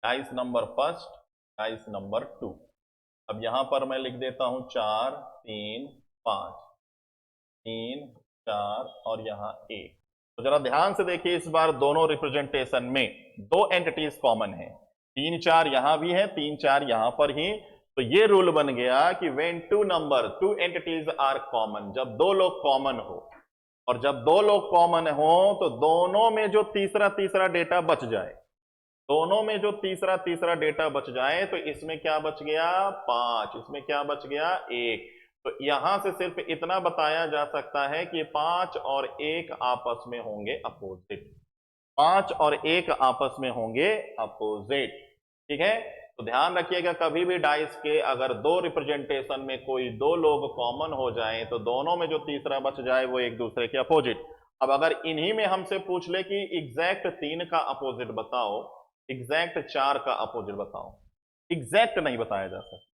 dice number first, dice number 2। अब यहां पर मैं लिख देता हूं 4 3 5, 3 4 और यहां 1। तो जरा ध्यान से देखिए, इस बार दोनों रिप्रेजेंटेशन में दो एंटिटीज कॉमन है, 3 4 यहां भी है, 3 4 यहां पर ही। तो ये रूल बन गया कि when two entities are common, जब दो लोग कॉमन हो, और जब दो लोग कॉमन हो तो दोनों में जो तीसरा तीसरा डेटा बच जाए, दोनों में जो तीसरा तीसरा डेटा बच जाए, तो इसमें क्या बच गया 5, इसमें क्या बच गया 1। तो यहां से सिर्फ इतना बताया जा सकता है कि 5 और 1 आपस में होंगे अपोजिट, 5 और 1 आपस में होंगे अपोजिट। ठीक है, तो ध्यान रखिएगा, कभी भी डाइस के अगर दो रिप्रेजेंटेशन में कोई दो लोग कॉमन हो जाएं तो दोनों में जो तीसरा बच जाए वो एक दूसरे के अपोजिट। अब अगर इन्हीं में हमसे पूछ ले कि एग्जैक्ट 3 का अपोजिट बताओ, एग्जैक्ट 4 का अपोजिट बताओ, एग्जैक्ट नहीं बताया जा सकता,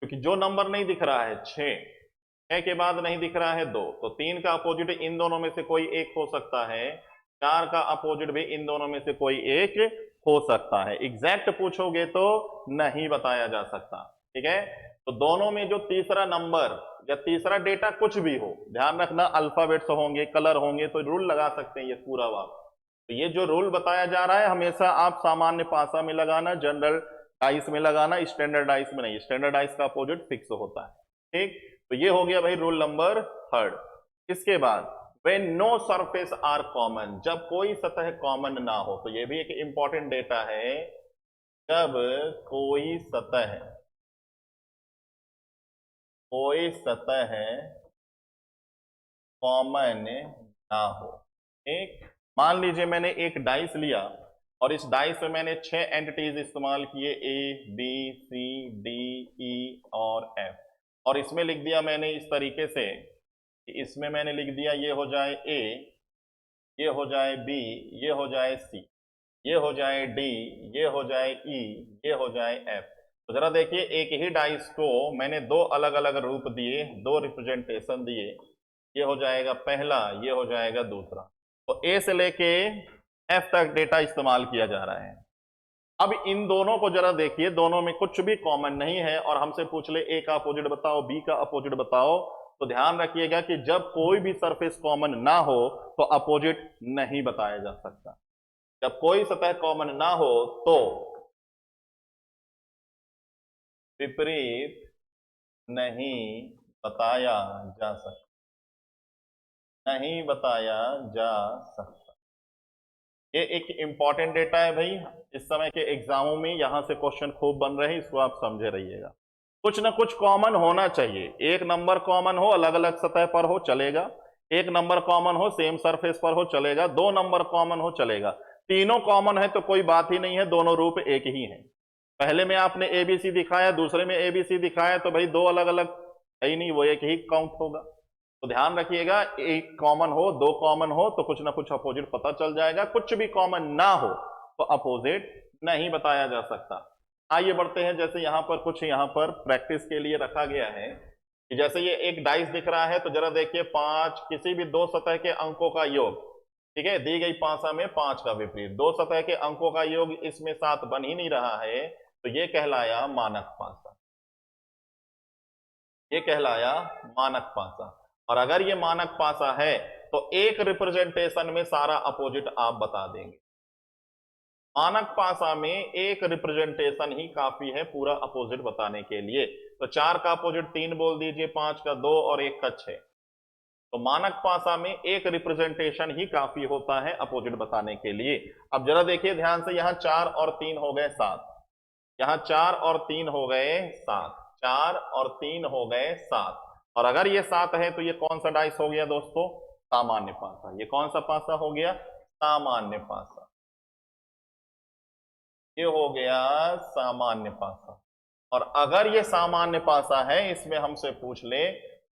क्योंकि जो नंबर नहीं दिख रहा है 6 के बाद नहीं दिख रहा है 2, तो 3 का अपोजिट इन दोनों में से कोई एक हो सकता है, 4 का अपोजिट भी इन दोनों में से कोई एक हो सकता है। एग्जैक्ट पूछोगे तो नहीं बताया जा सकता। ठीक है, तो दोनों में जो तीसरा नंबर या तीसरा डेटा कुछ भी हो, ध्यान रखना अल्फाबेट्स होंगे, कलर होंगे, तो रूल लगा सकते हैं ये पूरा वाक। तो ये जो रूल बताया जा रहा है हमेशा आप सामान्य पासा में लगाना, जनरल डाइस में लगाना, स्टैंडर्ड डाइस में नहीं। स्टैंडर्ड डाइस का अपोजिट फिक्स होता है। ठीक, तो ये हो गया भाई रूल नंबर 3। इसके बाद when no surface are common, जब कोई सतह कॉमन ना हो, तो ये भी एक इंपॉर्टेंट डेटा है, जब कोई सतह कॉमन ना हो। ठीक, मान लीजिए मैंने एक डाइस लिया और इस डाइस में मैंने 6 एंटिटीज इस्तेमाल किए, A B C D E और एफ, और इसमें लिख दिया मैंने इस तरीके से कि इसमें मैंने लिख दिया ये हो जाए ए, ये हो जाए बी, ये हो जाए सी, ये हो जाए डी, ये हो जाए ई, ये हो जाए एफ। तो जरा देखिए, एक ही डाइस को मैंने दो अलग अलग रूप दिए, दो रिप्रेजेंटेशन दिए, ये हो जाएगा पहला, ये हो जाएगा दूसरा। तो ए से लेके एफ तक डेटा इस्तेमाल किया जा रहा है। अब इन दोनों को जरा देखिए, दोनों में कुछ भी कॉमन नहीं है और हमसे पूछ ले ए का अपोजिट बताओ, बी का अपोजिट बताओ, तो ध्यान रखिएगा कि जब कोई भी सरफेस कॉमन ना हो तो अपोजिट नहीं बताया जा सकता। जब कोई सतह कॉमन ना हो तो विपरीत नहीं बताया जा सकता, नहीं बताया जा सकता। ये एक इंपॉर्टेंट डेटा है भाई, इस समय के एग्जामों में यहां से क्वेश्चन खूब बन रहे हैं, इसको आप समझे रहिएगा। कुछ ना कुछ कॉमन होना चाहिए, एक नंबर कॉमन हो अलग अलग सतह पर हो चलेगा, एक नंबर कॉमन हो सेम सरफेस पर हो चलेगा, दो नंबर कॉमन हो चलेगा, तीनों कॉमन है तो कोई बात ही नहीं है, दोनों रूप एक ही है। पहले में आपने एबीसी दिखाया, दूसरे में एबीसी दिखाया, तो भाई दो अलग अलग है ही नहीं, वो एक ही काउंट होगा। तो ध्यान रखिएगा, एक कॉमन हो दो कॉमन हो तो कुछ ना कुछ अपोजिट पता चल जाएगा, कुछ भी कॉमन ना हो तो अपोजिट नहीं बताया जा सकता। आइए बढ़ते हैं, जैसे यहां पर कुछ यहां पर प्रैक्टिस के लिए रखा गया है कि जैसे ये एक डाइस दिख रहा है, तो जरा देखिए पांच किसी भी दो सतह के अंकों का योग, ठीक है, दी गई पासा में पांच का विपरीत, दो सतह के अंकों का योग इसमें सात बन ही नहीं रहा है, तो ये कहलाया मानक पासा, ये कहलाया मानक पासा। और अगर ये मानक पासा है तो एक रिप्रेजेंटेशन में सारा अपोजिट आप बता देंगे। मानक पासा में एक रिप्रेजेंटेशन ही काफी है पूरा अपोजिट बताने के लिए। तो चार का अपोजिट तीन बोल दीजिए, पांच का दो और एक का छह। तो मानक पासा में एक रिप्रेजेंटेशन ही काफी होता है अपोजिट बताने के लिए। अब जरा देखिए ध्यान से, यहां चार और तीन हो गए सात, यहां चार और तीन हो गए सात, चार और तीन हो गए सात। और अगर ये सात है तो ये कौन सा डाइस हो गया दोस्तों? सामान्य पासा। ये कौन सा पासा हो गया? सामान्य पासा। ये हो गया सामान्य पासा। और अगर ये सामान्य पासा है, इसमें हमसे पूछ ले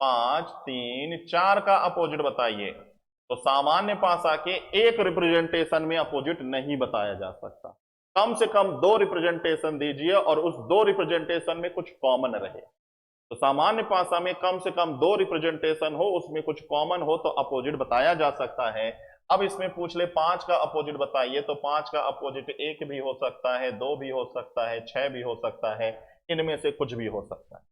पांच तीन चार का अपोजिट बताइए, तो सामान्य पासा के एक रिप्रेजेंटेशन में अपोजिट नहीं बताया जा सकता। कम से कम दो रिप्रेजेंटेशन दीजिए और उस दो रिप्रेजेंटेशन में कुछ कॉमन रहे। तो सामान्य पासा में कम से कम दो रिप्रेजेंटेशन हो, उसमें कुछ कॉमन हो तो अपोजिट बताया जा सकता है। अब इसमें पूछ ले पांच का अपोजिट बताइए, तो पांच का अपोजिट एक भी हो सकता है, दो भी हो सकता है, छह भी हो सकता है, इनमें से कुछ भी हो सकता है।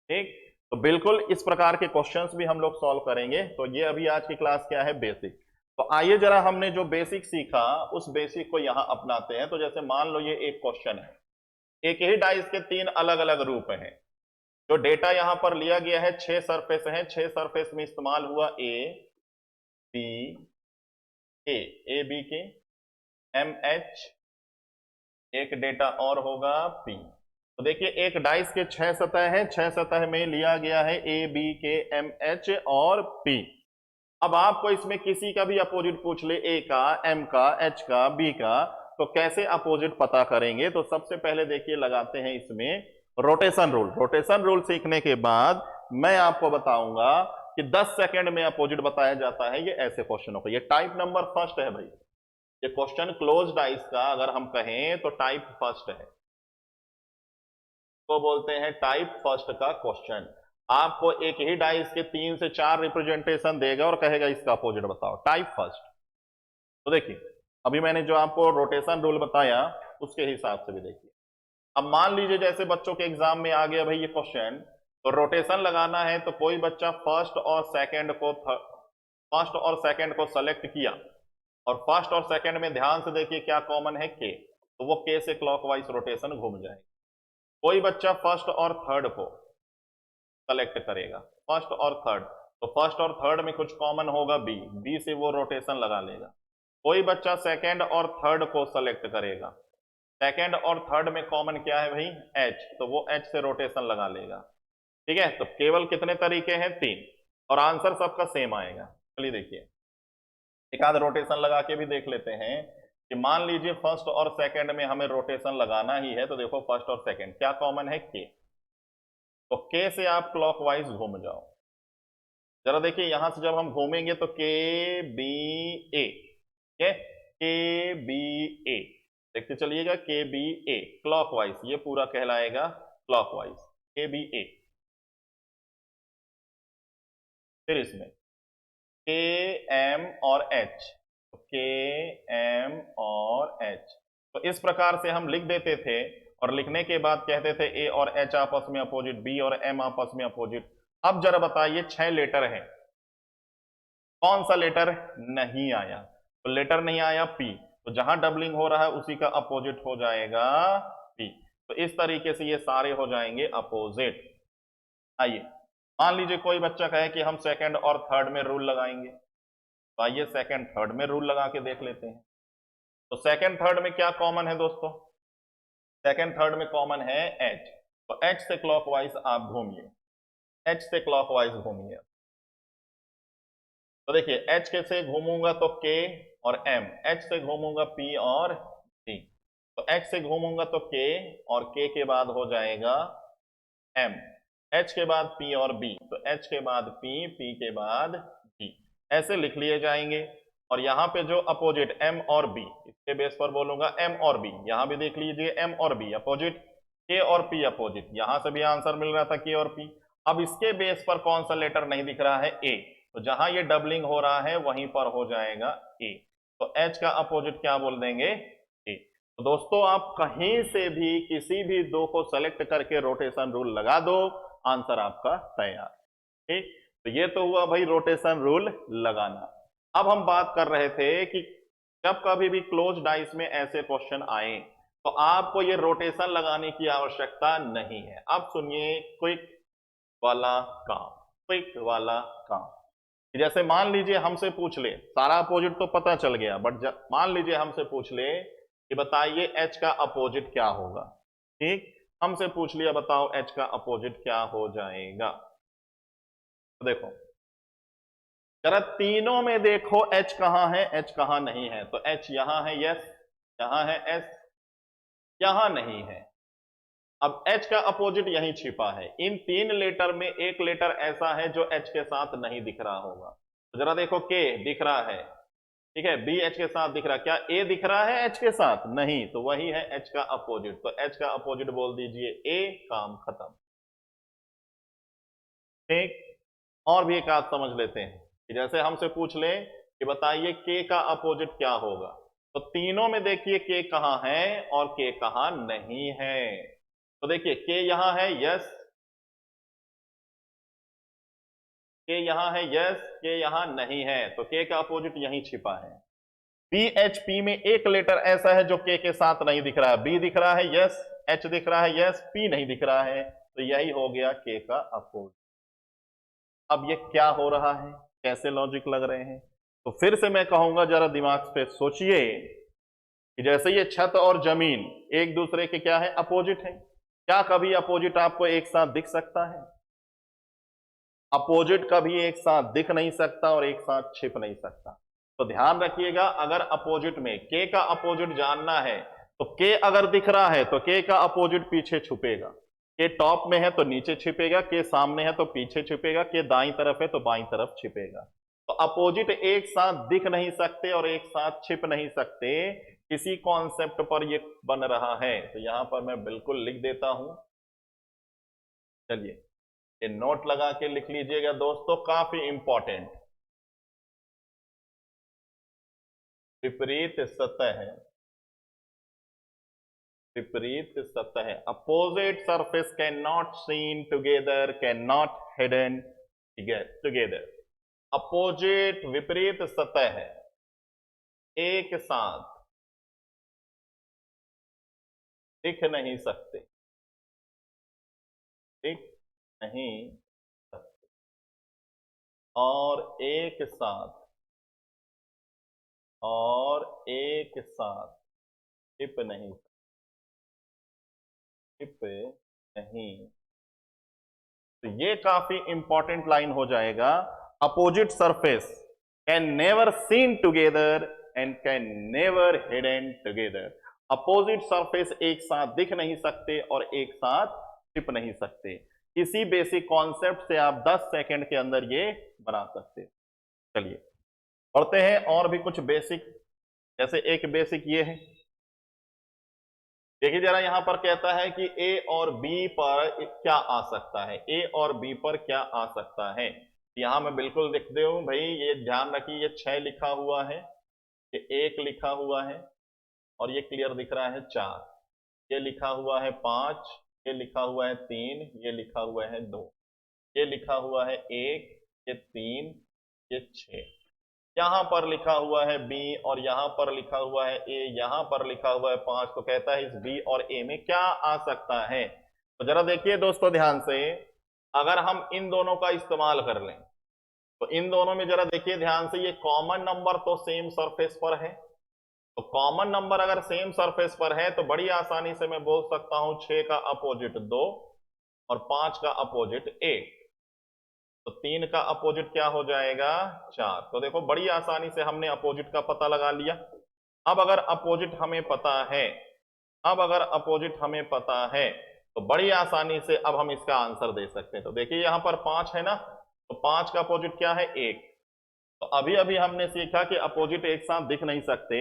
ठीक, तो बिल्कुल इस प्रकार के क्वेश्चंस भी हम लोग सॉल्व करेंगे। तो ये अभी आज की क्लास क्या है? बेसिक। तो आइए जरा हमने जो बेसिक सीखा उस बेसिक को यहां अपनाते हैं। तो जैसे मान लो ये एक क्वेश्चन है, एक ही डाइस के तीन अलग अलग रूप हैं। जो डेटा यहां पर लिया गया है, छह सरफेस हैं, छह सरफेस में इस्तेमाल हुआ ए बी के, ए बी के, एम एच, एक डेटा और होगा पी। तो देखिए एक डाइस के छह सतह हैं, छह सतह में लिया गया है ए बी के एम एच और पी। अब आपको इसमें किसी का भी अपोजिट पूछ ले, ए का, एम का, एच का, बी का, तो कैसे अपोजिट पता करेंगे? तो सबसे पहले देखिए लगाते हैं इसमें रोटेशन रूल। रोटेशन रूल सीखने के बाद मैं आपको बताऊंगा कि 10 सेकंड में अपोजिट बताया जाता है ये ऐसे क्वेश्चनों को। ये टाइप नंबर फर्स्ट है भाई, ये क्वेश्चन क्लोज डाइस का अगर हम कहें तो टाइप फर्स्ट है, तो बोलते हैं टाइप फर्स्ट का क्वेश्चन। आपको एक ही डाइस के तीन से चार रिप्रेजेंटेशन देगा और कहेगा इसका अपोजिट बताओ, टाइप फर्स्ट। तो देखिए अभी मैंने जो आपको रोटेशन रूल बताया उसके हिसाब से भी देखिए। अब मान लीजिए जैसे बच्चों के एग्जाम में आ गया भाई ये क्वेश्चन, तो रोटेशन लगाना है, तो कोई बच्चा फर्स्ट और सेकंड को सेलेक्ट किया, और फर्स्ट और सेकंड में ध्यान से देखिए क्या कॉमन है? के, तो वो के से क्लॉकवाइज रोटेशन घूम जाएगा। कोई बच्चा फर्स्ट और थर्ड को सेलेक्ट करेगा, फर्स्ट और थर्ड, तो फर्स्ट और थर्ड में कुछ कॉमन होगा बी, बी से वो रोटेशन लगा लेगा। कोई बच्चा सेकंड और थर्ड को सेलेक्ट करेगा, सेकंड और थर्ड में कॉमन क्या है भाई? एच, तो वो एच से रोटेशन लगा लेगा। ठीक है, तो केवल कितने तरीके हैं? तीन, और आंसर सबका सेम आएगा। चलिए देखिए एक आध रोटेशन लगा के भी देख लेते हैं कि मान लीजिए फर्स्ट और सेकंड में हमें रोटेशन लगाना ही है, तो देखो फर्स्ट और सेकंड क्या कॉमन है? के, तो के से आप क्लॉकवाइज घूम जाओ। जरा देखिए यहां से जब हम घूमेंगे तो के बी ए, के बी ए, देखते चलिएगा के बी ए क्लॉकवाइज, ये पूरा कहलाएगा क्लॉकवाइज, के बी ए। फिर इसमें के एम और एच, के एम और एच, तो इस प्रकार से हम लिख देते थे और लिखने के बाद कहते थे ए और एच आपस में अपोजिट, बी और एम आपस में अपोजिट। अब जरा बताइए 6 लेटर है, कौन सा लेटर नहीं आया? तो लेटर नहीं आया पी, तो जहां डबलिंग हो रहा है उसी का अपोजिट हो जाएगा पी। तो इस तरीके से ये सारे हो जाएंगे अपोजिट। आइए मान लीजिए कोई बच्चा कहे कि हम सेकंड और थर्ड में रूल लगाएंगे, तो आइए सेकंड थर्ड में रूल लगा के देख लेते हैं। तो सेकंड थर्ड में क्या कॉमन है दोस्तों? सेकंड थर्ड में कॉमन है एच, तो एच से क्लॉकवाइज आप घूमिए, एच से क्लॉकवाइज घूमिए। तो देखिए एच के से घूमूंगा तो के और एम, एच से घूमूंगा पी और टी। तो एच से घूमूंगा तो के और के बाद हो जाएगा एम, एच के बाद पी और बी, तो एच के बाद पी, पी के बाद बी, ऐसे लिख लिए जाएंगे। और यहां पे जो अपोजिट एम और बी, इसके बेस पर बोलूंगा एम और बी, यहां भी देख लीजिए एम और बी अपोजिट, के और पी अपोजिट, यहां से भी आंसर मिल रहा था के और पी। अब इसके बेस पर कौन सा लेटर नहीं दिख रहा है? ए, तो जहां ये डबलिंग हो रहा है वहीं पर हो जाएगा ए, तो एच का अपोजिट क्या बोल देंगे? ए। तो दोस्तों आप कहीं से भी किसी भी दो को सेलेक्ट करके रोटेशन रूल लगा दो, आंसर आपका तैयार। ठीक, तो ये तो हुआ भाई रोटेशन रूल लगाना। अब हम बात कर रहे थे कि जब कभी भी क्लोज डाइस में ऐसे क्वेश्चन आए तो आपको ये रोटेशन लगाने की आवश्यकता नहीं है। अब सुनिए क्विक वाला काम, क्विक वाला काम। जैसे मान लीजिए हमसे पूछ ले, सारा अपोजिट तो पता चल गया, बट मान लीजिए हमसे पूछ ले कि बताइए एच का अपोजिट क्या होगा। ठीक, हमसे पूछ लिया बताओ एच का अपोजिट क्या हो जाएगा। तो देखो जरा तीनों में देखो एच कहां है, एच कहां नहीं है। तो एच यहां है, यस, यहां है एस, यहां नहीं है। अब एच का अपोजिट यहीं छिपा है। इन 3 लेटर में एक लेटर ऐसा है जो एच के साथ नहीं दिख रहा होगा। तो जरा देखो के दिख रहा है, ठीक है, बी एच के साथ दिख रहा है, क्या ए दिख रहा है एच के साथ? नहीं, तो वही है एच का अपोजिट। तो एच का अपोजिट बोल दीजिए ए, काम खत्म। ठीक, और भी एक बात समझ लेते हैं कि जैसे हमसे पूछ ले कि बताइए के का अपोजिट क्या होगा, तो तीनों में देखिए के कहां है और के कहां नहीं है। तो देखिए के यहां है, यस, के यहां है, यस, के यहां नहीं है, तो के का अपोजिट यहीं छिपा है। पी एच पी में एक लेटर ऐसा है जो के साथ नहीं दिख रहा है, बी दिख रहा है, यस, एच दिख रहा है, यस, पी नहीं दिख रहा है, तो यही हो गया के का अपोजिट। अब ये क्या हो रहा है, कैसे लॉजिक लग रहे हैं? तो फिर से मैं कहूंगा जरा दिमाग पे सोचिए कि जैसे ये छत और जमीन एक दूसरे के क्या है, अपोजिट है। क्या कभी अपोजिट आपको एक साथ दिख सकता है? अपोजिट कभी एक साथ दिख नहीं सकता और एक साथ छिप नहीं सकता। तो ध्यान रखिएगा, अगर अपोजिट में के का अपोजिट जानना है तो के अगर दिख रहा है तो के का अपोजिट पीछे छुपेगा, के टॉप में है तो नीचे छिपेगा, के सामने है तो पीछे छिपेगा, के दाईं तरफ है तो बाईं तरफ छिपेगा। तो अपोजिट एक साथ दिख नहीं सकते और एक साथ छिप नहीं सकते, इसी कॉन्सेप्ट पर ये बन रहा है। तो यहां पर मैं बिल्कुल लिख देता हूं, चलिए ये नोट लगा के लिख लीजिएगा दोस्तों, काफी इंपॉर्टेंट। विपरीत सतह है, विपरीत सतह, opposite surface can not seen together, can not hidden together. Opposite विपरीत सतह है एक साथ दिख नहीं सकते, दिख नहीं सकते और एक साथ, और एक साथ छिप नहीं, छिप नहीं। तो ये काफी इंपॉर्टेंट लाइन हो जाएगा। Opposite surface can never seen together and can never hidden together. Opposite surface एक साथ दिख नहीं सकते और एक साथ छिप नहीं सकते। इसी बेसिक कॉन्सेप्ट से आप 10 सेकंड के अंदर ये बना सकते। चलिए पढ़ते हैं और भी कुछ बेसिक। जैसे एक बेसिक ये है, देखिए जरा यहां पर कहता है कि ए और बी पर क्या आ सकता है, ए और बी पर क्या आ सकता है। यहां मैं बिल्कुल लिख दे हूं भाई, ये ध्यान रखिए, ये 6 लिखा हुआ है, ये 1 लिखा हुआ है, और ये क्लियर दिख रहा है 4, ये लिखा हुआ है 5, ये लिखा हुआ है 3, ये लिखा हुआ है 2, ये लिखा हुआ है 1, ये 3, ये 6, यहां पर लिखा हुआ है बी और यहां पर लिखा हुआ है ए, यहां पर लिखा हुआ है 5। तो कहता है इस बी और ए में क्या आ सकता है? तो जरा देखिए दोस्तों ध्यान से, अगर हम इन दोनों का इस्तेमाल कर लें तो इन दोनों में जरा देखिए ध्यान से, ये कॉमन नंबर तो सेम सरफेस पर है। तो कॉमन नंबर अगर सेम सरफेस पर है तो बड़ी आसानी से मैं बोल सकता हूं 6 का अपोजिट 2 और 5 का अपोजिट 1। तो 3 का अपोजिट क्या हो जाएगा? 4। तो देखो बड़ी आसानी से हमने अपोजिट का पता लगा लिया। अब अगर अपोजिट हमें पता है, अब अगर अपोजिट हमें पता है तो बड़ी आसानी से अब हम इसका आंसर दे सकते हैं। तो देखिए यहां पर 5 है ना, तो 5 का अपोजिट क्या है? 1। तो अभी अभी हमने सीखा कि अपोजिट एक साथ दिख नहीं सकते।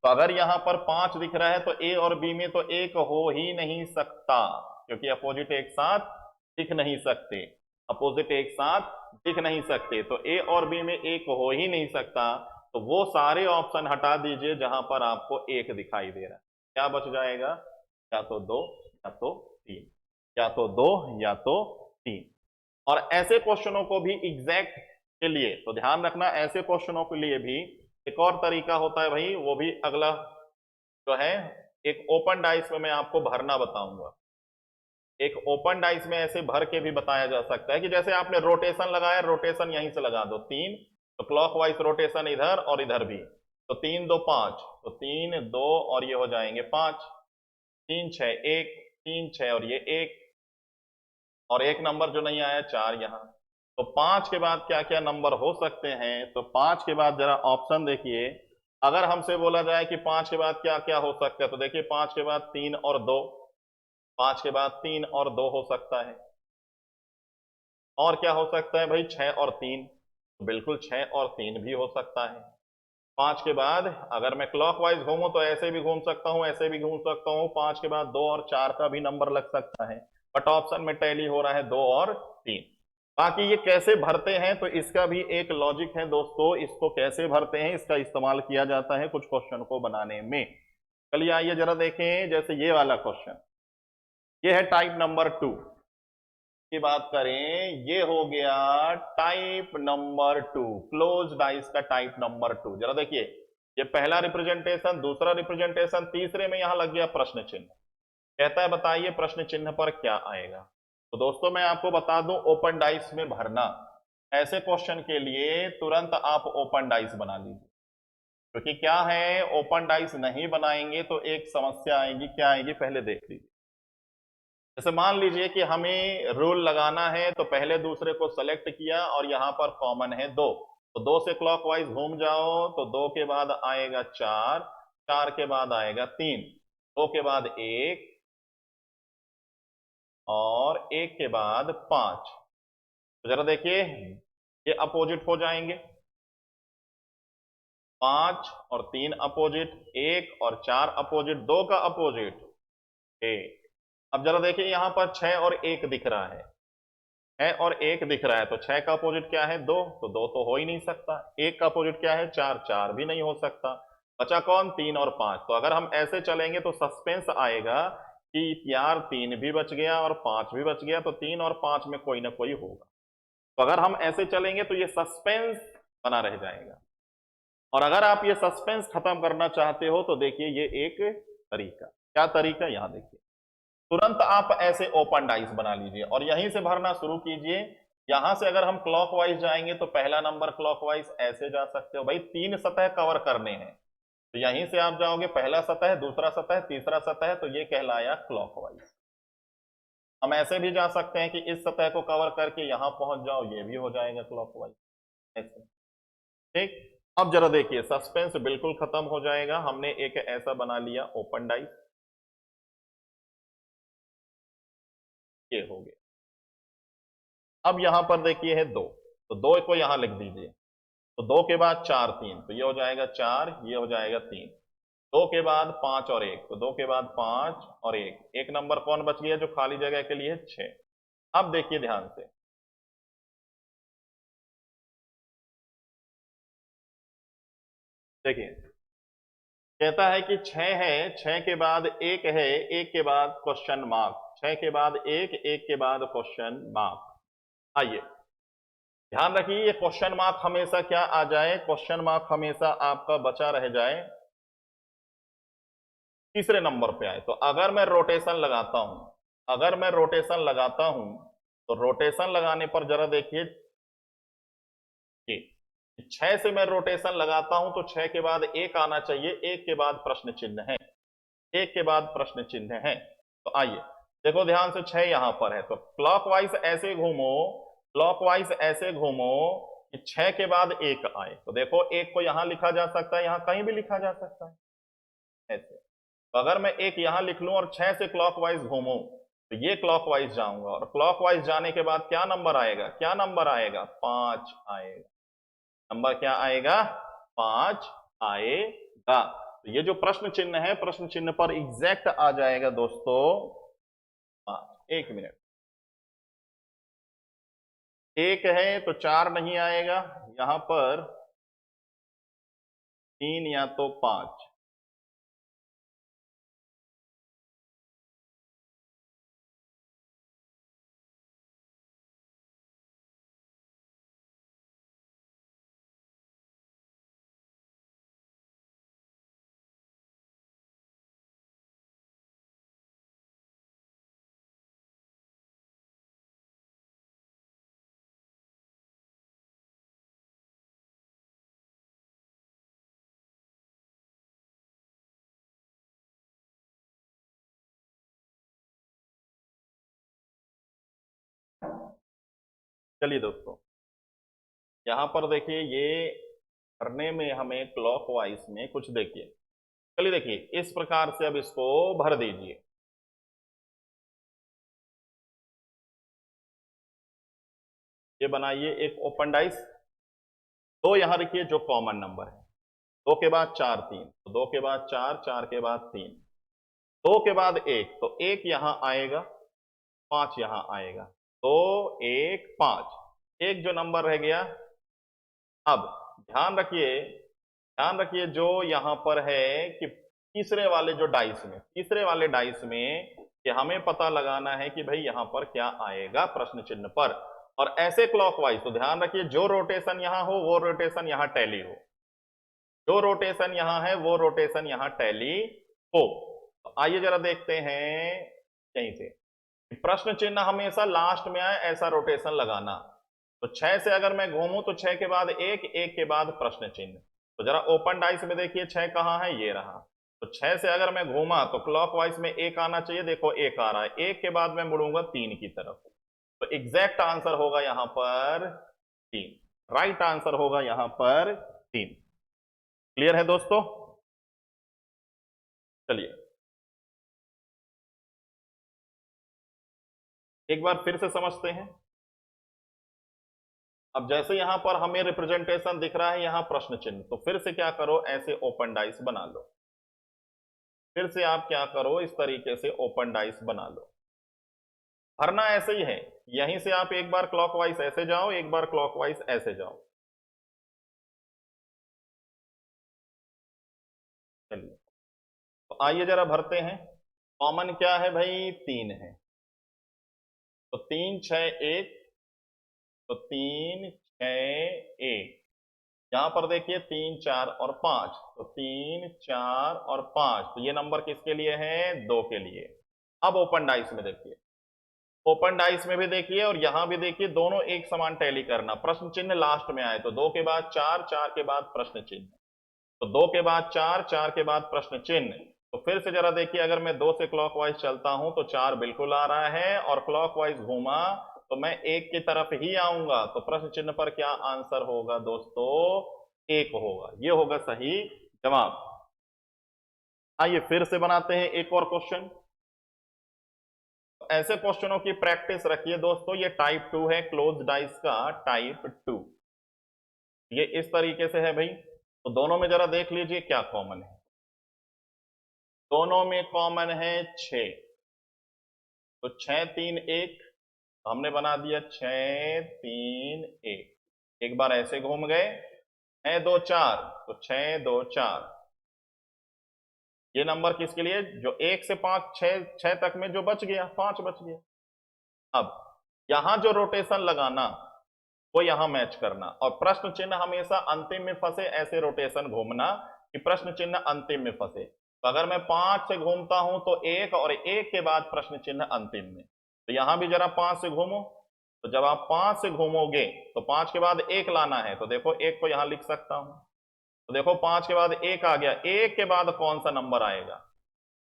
तो अगर यहां पर 5 दिख रहा है तो ए और बी में तो 1 हो ही नहीं सकता, क्योंकि अपोजिट एक साथ दिख नहीं सकते, अपोजिट एक साथ दिख नहीं सकते। तो ए और बी में 1 हो ही नहीं सकता। तो वो सारे ऑप्शन हटा दीजिए जहां पर आपको 1 दिखाई दे रहा है। क्या बच जाएगा? या तो 2 या तो 3, या तो 2 या तो 3। और ऐसे क्वेश्चनों को भी एग्जैक्ट के लिए तो ध्यान रखना, ऐसे क्वेश्चनों के लिए भी एक और तरीका होता है भाई, वो भी अगला जो है एक ओपन डाइस में मैं आपको भरना बताऊंगा। एक ओपन डाइस में ऐसे भर के भी बताया जा सकता है कि जैसे आपने रोटेशन लगाया, रोटेशन यहीं से लगा दो 3, तो क्लॉकवाइज रोटेशन इधर और इधर भी। तो 3 2 5, तो 3 2 और ये हो जाएंगे 5, 3 6 1, 3 6 और ये 1, और एक नंबर जो नहीं आया 4 यहां। तो 5 के बाद क्या क्या नंबर हो सकते हैं? तो 5 के बाद जरा ऑप्शन देखिए। अगर हमसे बोला जाए कि 5 के बाद क्या क्या हो सकता है, तो देखिए 5 के बाद 3 और 2, 5 के बाद 3 और 2 हो सकता है। और क्या हो सकता है भाई? 6 और 3, तो बिल्कुल 6 और 3 भी हो सकता है। 5 के बाद अगर मैं क्लॉकवाइज घूमूं तो ऐसे भी घूम सकता हूं, ऐसे भी घूम सकता हूं। 5 के बाद 2 और 4 का भी नंबर लग सकता है, बट ऑप्शन में टैली हो रहा है 2 और 3। बाकी ये कैसे भरते हैं तो इसका भी एक लॉजिक है दोस्तों, इसको कैसे भरते हैं इसका इस्तेमाल किया जाता है कुछ क्वेश्चन को बनाने में। चलिए आइए जरा देखें, जैसे ये वाला क्वेश्चन, ये है टाइप नंबर 2 की बात करें, ये हो गया टाइप नंबर 2, क्लोज डाइस का टाइप नंबर 2। जरा देखिए, ये पहला रिप्रेजेंटेशन, दूसरा रिप्रेजेंटेशन, तीसरे में यहां लग गया प्रश्न चिन्ह। कहता है बताइए प्रश्न चिन्ह पर क्या आएगा। तो दोस्तों मैं आपको बता दूं, ओपन डाइस में भरना ऐसे क्वेश्चन के लिए तुरंत आप ओपन डाइस बना लीजिए, क्योंकि क्या है, ओपन डाइस नहीं बनाएंगे तो एक समस्या आएगी। क्या आएगी पहले देख लीजिए। जैसे मान लीजिए कि हमें रूल लगाना है, तो पहले दूसरे को सेलेक्ट किया और यहां पर कॉमन है 2, तो 2 से क्लॉकवाइज घूम जाओ, तो 2 के बाद आएगा 4, 4 के बाद आएगा 3, 2 के बाद 1 और 1 के बाद 5। तो जरा देखिए ये अपोजिट हो जाएंगे, 5 और 3 अपोजिट, 1 और 4 अपोजिट, 2 का अपोजिट 1। अब जरा देखिए यहां पर 6 और 1 दिख रहा है, 6 और 1 दिख रहा है, तो 6 का अपोजिट क्या है? 2, तो 2 तो हो ही नहीं सकता। 1 का अपोजिट क्या है? 4, 4 भी नहीं हो सकता। बचा कौन? 3 और 5। तो अगर हम ऐसे चलेंगे तो सस्पेंस आएगा कि यार 3 भी बच गया और 5 भी बच गया, तो 3 और 5 में कोई ना कोई होगा। तो अगर हम ऐसे चलेंगे तो ये सस्पेंस बना रह जाएगा। और अगर आप ये सस्पेंस खत्म करना चाहते हो तो देखिए ये एक तरीका, क्या तरीका, यहां देखिए, तुरंत आप ऐसे ओपन डाइस बना लीजिए और यहीं से भरना शुरू कीजिए। यहां से अगर हम क्लॉकवाइज जाएंगे तो पहला नंबर क्लॉकवाइज ऐसे जा सकते हो भाई, 3 सतह कवर करने हैं, तो यहीं से आप जाओगे, पहला सतह, दूसरा सतह, तीसरा सतह, तो ये कहलाया क्लॉकवाइज। हम ऐसे भी जा सकते हैं कि इस सतह को कवर करके यहां पहुंच जाओ, ये भी हो जाएगा क्लॉकवाइज ऐसे। ठीक, अब जरा देखिए सस्पेंस बिल्कुल खत्म हो जाएगा, हमने एक ऐसा बना लिया ओपन डाइस, ये हो गया। अब यहां पर देखिए है 2, तो 2 को यहां लिख दीजिए, तो 2 के बाद 4 3, तो ये हो जाएगा 4, ये हो जाएगा 3, 2 के बाद 5 और 1, तो 2 के बाद 5 और 1, एक नंबर कौन बच गया जो खाली जगह के लिए? 6। अब देखिए ध्यान से, देखिए कहता है कि 6 है, 6 के बाद 1 है, 1 के बाद क्वेश्चन मार्क, 6 के बाद 1, 1 के बाद क्वेश्चन मार्क। आइए ध्यान रखिए, ये क्वेश्चन मार्क हमेशा क्या आ जाए, क्वेश्चन मार्क हमेशा आपका बचा रह जाए तीसरे नंबर पे आए। तो अगर मैं रोटेशन लगाता हूं, अगर मैं रोटेशन लगाता हूं, तो रोटेशन लगाने पर जरा देखिए कि 6 से मैं रोटेशन लगाता हूं तो 6 के बाद 1 आना चाहिए, 1 के बाद प्रश्न चिन्ह है, 1 के बाद प्रश्न चिन्ह है। तो आइए देखो ध्यान से, 6 यहां पर है तो क्लॉकवाइज ऐसे घूमो, क्लॉकवाइज ऐसे घूमो कि 6 के बाद 1 आए। तो देखो 1 को यहां लिखा जा सकता है, यहां कहीं भी लिखा जा सकता है ऐसे। तो अगर मैं 1 यहां लिख लूं और 6 से क्लॉकवाइज घूमूं तो ये क्लॉकवाइज जाऊंगा, और क्लॉकवाइज जाने के बाद क्या नंबर आएगा, क्या नंबर आएगा, 5 आएगा। नंबर क्या आएगा, 5 आएगा। तो ये जो प्रश्न चिन्ह है, प्रश्न चिन्ह पर एग्जैक्ट आ जाएगा दोस्तों 5। 1 मिनट, 1 है तो 4 नहीं आएगा, यहां पर 3 या तो 5। चलिए दोस्तों, यहां पर देखिए ये भरने में हमें क्लॉकवाइज में कुछ देखिए, चलिए देखिए इस प्रकार से अब इसको भर दीजिए। ये बनाइए एक ओपन डाइस, दो यहां रखिए जो कॉमन नंबर है, 2 के बाद 4 3, तो 2 के बाद 4, 4 के बाद 3, 2 के बाद 1, तो 1 यहां आएगा, 5 यहां आएगा, 2 1 5, एक जो नंबर रह गया। अब ध्यान रखिए जो यहां पर है कि तीसरे वाले जो डाइस में, तीसरे वाले डाइस में कि हमें पता लगाना है कि भाई यहां पर क्या आएगा प्रश्न चिन्ह पर, और ऐसे क्लॉकवाइज। तो ध्यान रखिए जो रोटेशन यहां हो वो रोटेशन यहां टैली हो, जो रोटेशन यहां है वो रोटेशन यहां टैली हो। तो आइए जरा देखते हैं यहीं से, प्रश्न चिन्ह हमेशा लास्ट में आए ऐसा रोटेशन लगाना। तो 6 से अगर मैं घूमूं तो 6 के बाद 1, 1 के बाद प्रश्न चिन्ह। तो जरा ओपन डाइस में देखिए 6 कहां है, ये रहा। तो 6 से अगर मैं घूमा तो क्लॉकवाइज में 1 आना चाहिए, देखो 1 आ रहा है, 1 के बाद मैं मुड़ूंगा 3 की तरफ। तो एग्जैक्ट आंसर होगा यहां पर 3, राइट आंसर होगा यहां पर 3। क्लियर है दोस्तों? चलिए एक बार फिर से समझते हैं। अब जैसे यहां पर हमें रिप्रेजेंटेशन दिख रहा है यहां प्रश्न चिन्ह, तो फिर से क्या करो, ऐसे ओपन डाइस बना लो। फिर से आप क्या करो, इस तरीके से ओपन डाइस बना लो। भरना ऐसे ही है, यहीं से आप एक बार क्लॉकवाइज ऐसे जाओ, एक बार क्लॉकवाइज ऐसे जाओ। चलिए तो आइए जरा भरते हैं। कॉमन क्या है भाई, 3 है, तो 3 6 1, तो 3 6 1। यहां पर देखिए 3 4 और 5, तो 3 4 और 5, तो ये नंबर किसके लिए है, 2 के लिए। अब ओपन डाइस में देखिए, ओपन डाइस में भी देखिए और यहां भी देखिए, दोनों एक समान टैली करना, प्रश्न चिन्ह लास्ट में आए तो 2 के बाद 4, 4 के बाद प्रश्न चिन्ह, तो 2 के बाद 4, 4 के बाद प्रश्न चिन्ह। तो फिर से जरा देखिए, अगर मैं 2 से क्लॉकवाइज चलता हूं तो 4 बिल्कुल आ रहा है, और क्लॉकवाइज घूमा तो मैं 1 की तरफ ही आऊंगा, तो प्रश्न चिन्ह पर क्या आंसर होगा दोस्तों, 1 होगा, ये होगा सही जवाब। आइए फिर से बनाते हैं एक और क्वेश्चन। ऐसे क्वेश्चनों की प्रैक्टिस रखिए दोस्तों, ये टाइप 2 है, क्लोज डाइस का टाइप 2। ये इस तरीके से है भाई, तो दोनों में जरा देख लीजिए क्या कॉमन है। दोनों में कॉमन है 6, तो 6 3 1, तो हमने बना दिया 6 3 1। एक बार ऐसे घूम गए, 6 2 4, तो 6 2 4, ये नंबर किसके लिए, जो 1 से 5 6 तक में जो बच गया, 5 बच गया। अब यहां जो रोटेशन लगाना वो यहां मैच करना, और प्रश्न चिन्ह हमेशा अंतिम में फंसे, ऐसे रोटेशन घूमना कि प्रश्न चिन्ह अंतिम में फंसे। तो अगर मैं 5 से घूमता हूं तो 1, और 1 के बाद प्रश्न चिन्ह अंतिम में, तो यहां भी जरा 5 से घूमो। तो जब आप 5 से घूमोगे तो 5 के बाद 1 लाना है, तो देखो 1 को यहां लिख सकता हूं। तो देखो 5 के बाद 1 आ गया, 1 के बाद कौन सा नंबर आएगा,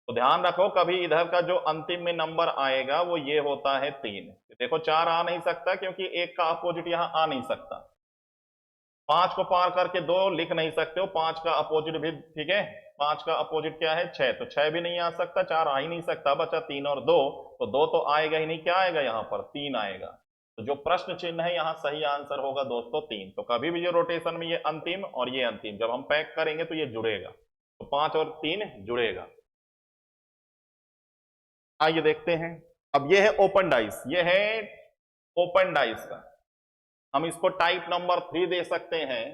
तो ध्यान रखो कभी इधर का जो अंतिम में नंबर आएगा वो ये होता है 3। देखो 4 आ नहीं सकता क्योंकि 1 का अपोजिट यहां आ नहीं सकता। 5 को पार करके 2 लिख नहीं सकते हो, 5 का अपोजिट भी, ठीक है, 5 का अपोजिट क्या है, 6, तो 6 भी नहीं आ सकता, 4 आ ही नहीं सकता, बचा 3 और 2, तो 2 तो आएगा ही नहीं, क्या आएगा यहाँ पर, 3 आएगा। तो जो प्रश्न चिन्ह है यहाँ सही आंसर होगा दोस्तों 3। तो कभी भी ये रोटेशन में ये अंतिम और ये अंतिम जब हम पैक करेंगे तो ये जुड़ेगा, तो 5 और 3 जुड़ेगा। आइए देखते हैं। अब ये है ओपन डाइस, ये है ओपन डाइस का, हम इसको टाइप नंबर 3 दे सकते हैं,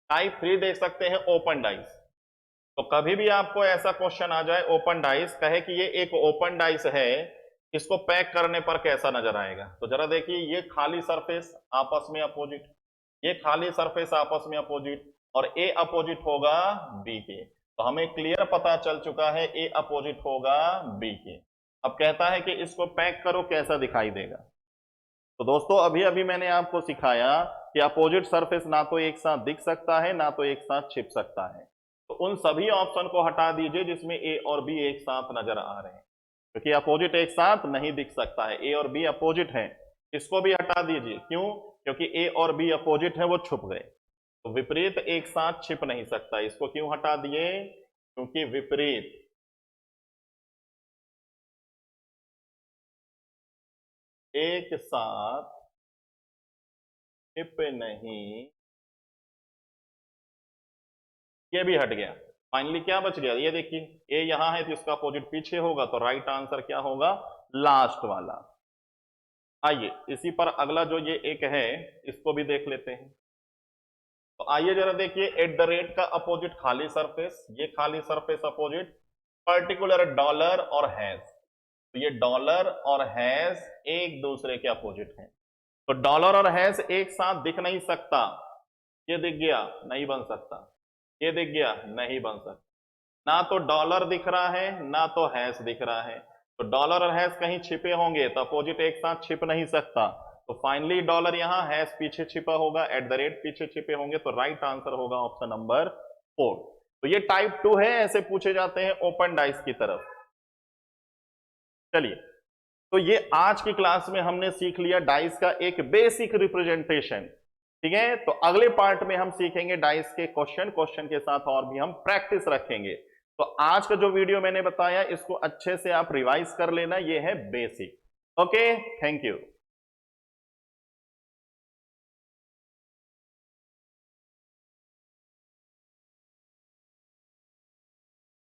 टाइप 3 दे सकते हैं ओपन डाइस। तो कभी भी आपको ऐसा क्वेश्चन आ जाए ओपन डाइस, कहे कि ये एक ओपन डाइस है, इसको पैक करने पर कैसा नजर आएगा, तो जरा देखिए, ये खाली सरफेस आपस में अपोजिट, ये खाली सरफेस आपस में अपोजिट, और ए अपोजिट होगा बी के। तो हमें क्लियर पता चल चुका है ए अपोजिट होगा बी के। अब कहता है कि इसको पैक करो, कैसा दिखाई देगा। तो दोस्तों अभी अभी मैंने आपको सिखाया कि अपोजिट सरफेस ना तो एक साथ दिख सकता है ना तो एक साथ छिप सकता है। तो उन सभी ऑप्शन को हटा दीजिए जिसमें ए और बी एक साथ नजर आ रहे हैं, क्योंकि अपोजिट एक साथ नहीं दिख सकता है, ए और बी अपोजिट है, इसको भी हटा दीजिए। क्यों, क्योंकि ए और बी अपोजिट है, वो छुप गए। तो विपरीत एक साथ छिप नहीं सकता, इसको क्यों हटा दिए, क्योंकि विपरीत एक साथ छिप नहीं, ये भी हट गया। फाइनली क्या बच गया, ये देखिए, ए यहां है तो इसका अपोजिट पीछे होगा, तो राइट आंसर क्या होगा, लास्ट वाला। आइए इसी पर अगला जो ये एक है इसको भी देख लेते हैं। तो आइए जरा देखिए, एट द रेट का अपोजिट खाली सरफेस, ये खाली सरफेस अपोजिट पर्टिकुलर डॉलर और हैश। तो ये डॉलर और हैश एक दूसरे के अपोजिट हैं, तो डॉलर और हैश एक साथ दिख नहीं सकता, ये दिख गया नहीं बन सकता, ये दिख गया नहीं बन सकता, ना तो डॉलर दिख रहा है ना तो हैश दिख रहा है। तो डॉलर और हैश कहीं छिपे होंगे तो अपोजिट एक साथ छिप नहीं सकता, तो फाइनली डॉलर यहां, हैश पीछे छिपा होगा, एट द रेट पीछे छिपे होंगे, तो राइट आंसर होगा ऑप्शन नंबर 4। तो ये टाइप 2 है, ऐसे पूछे जाते हैं ओपन डाइस की तरफ। चलिए, तो ये आज की क्लास में हमने सीख लिया डाइस का एक बेसिक रिप्रेजेंटेशन, ठीक है। तो अगले पार्ट में हम सीखेंगे डाइस के क्वेश्चन, क्वेश्चन के साथ और भी हम प्रैक्टिस रखेंगे। तो आज का जो वीडियो मैंने बताया इसको अच्छे से आप रिवाइज कर लेना, ये है बेसिक। Okay, thank you.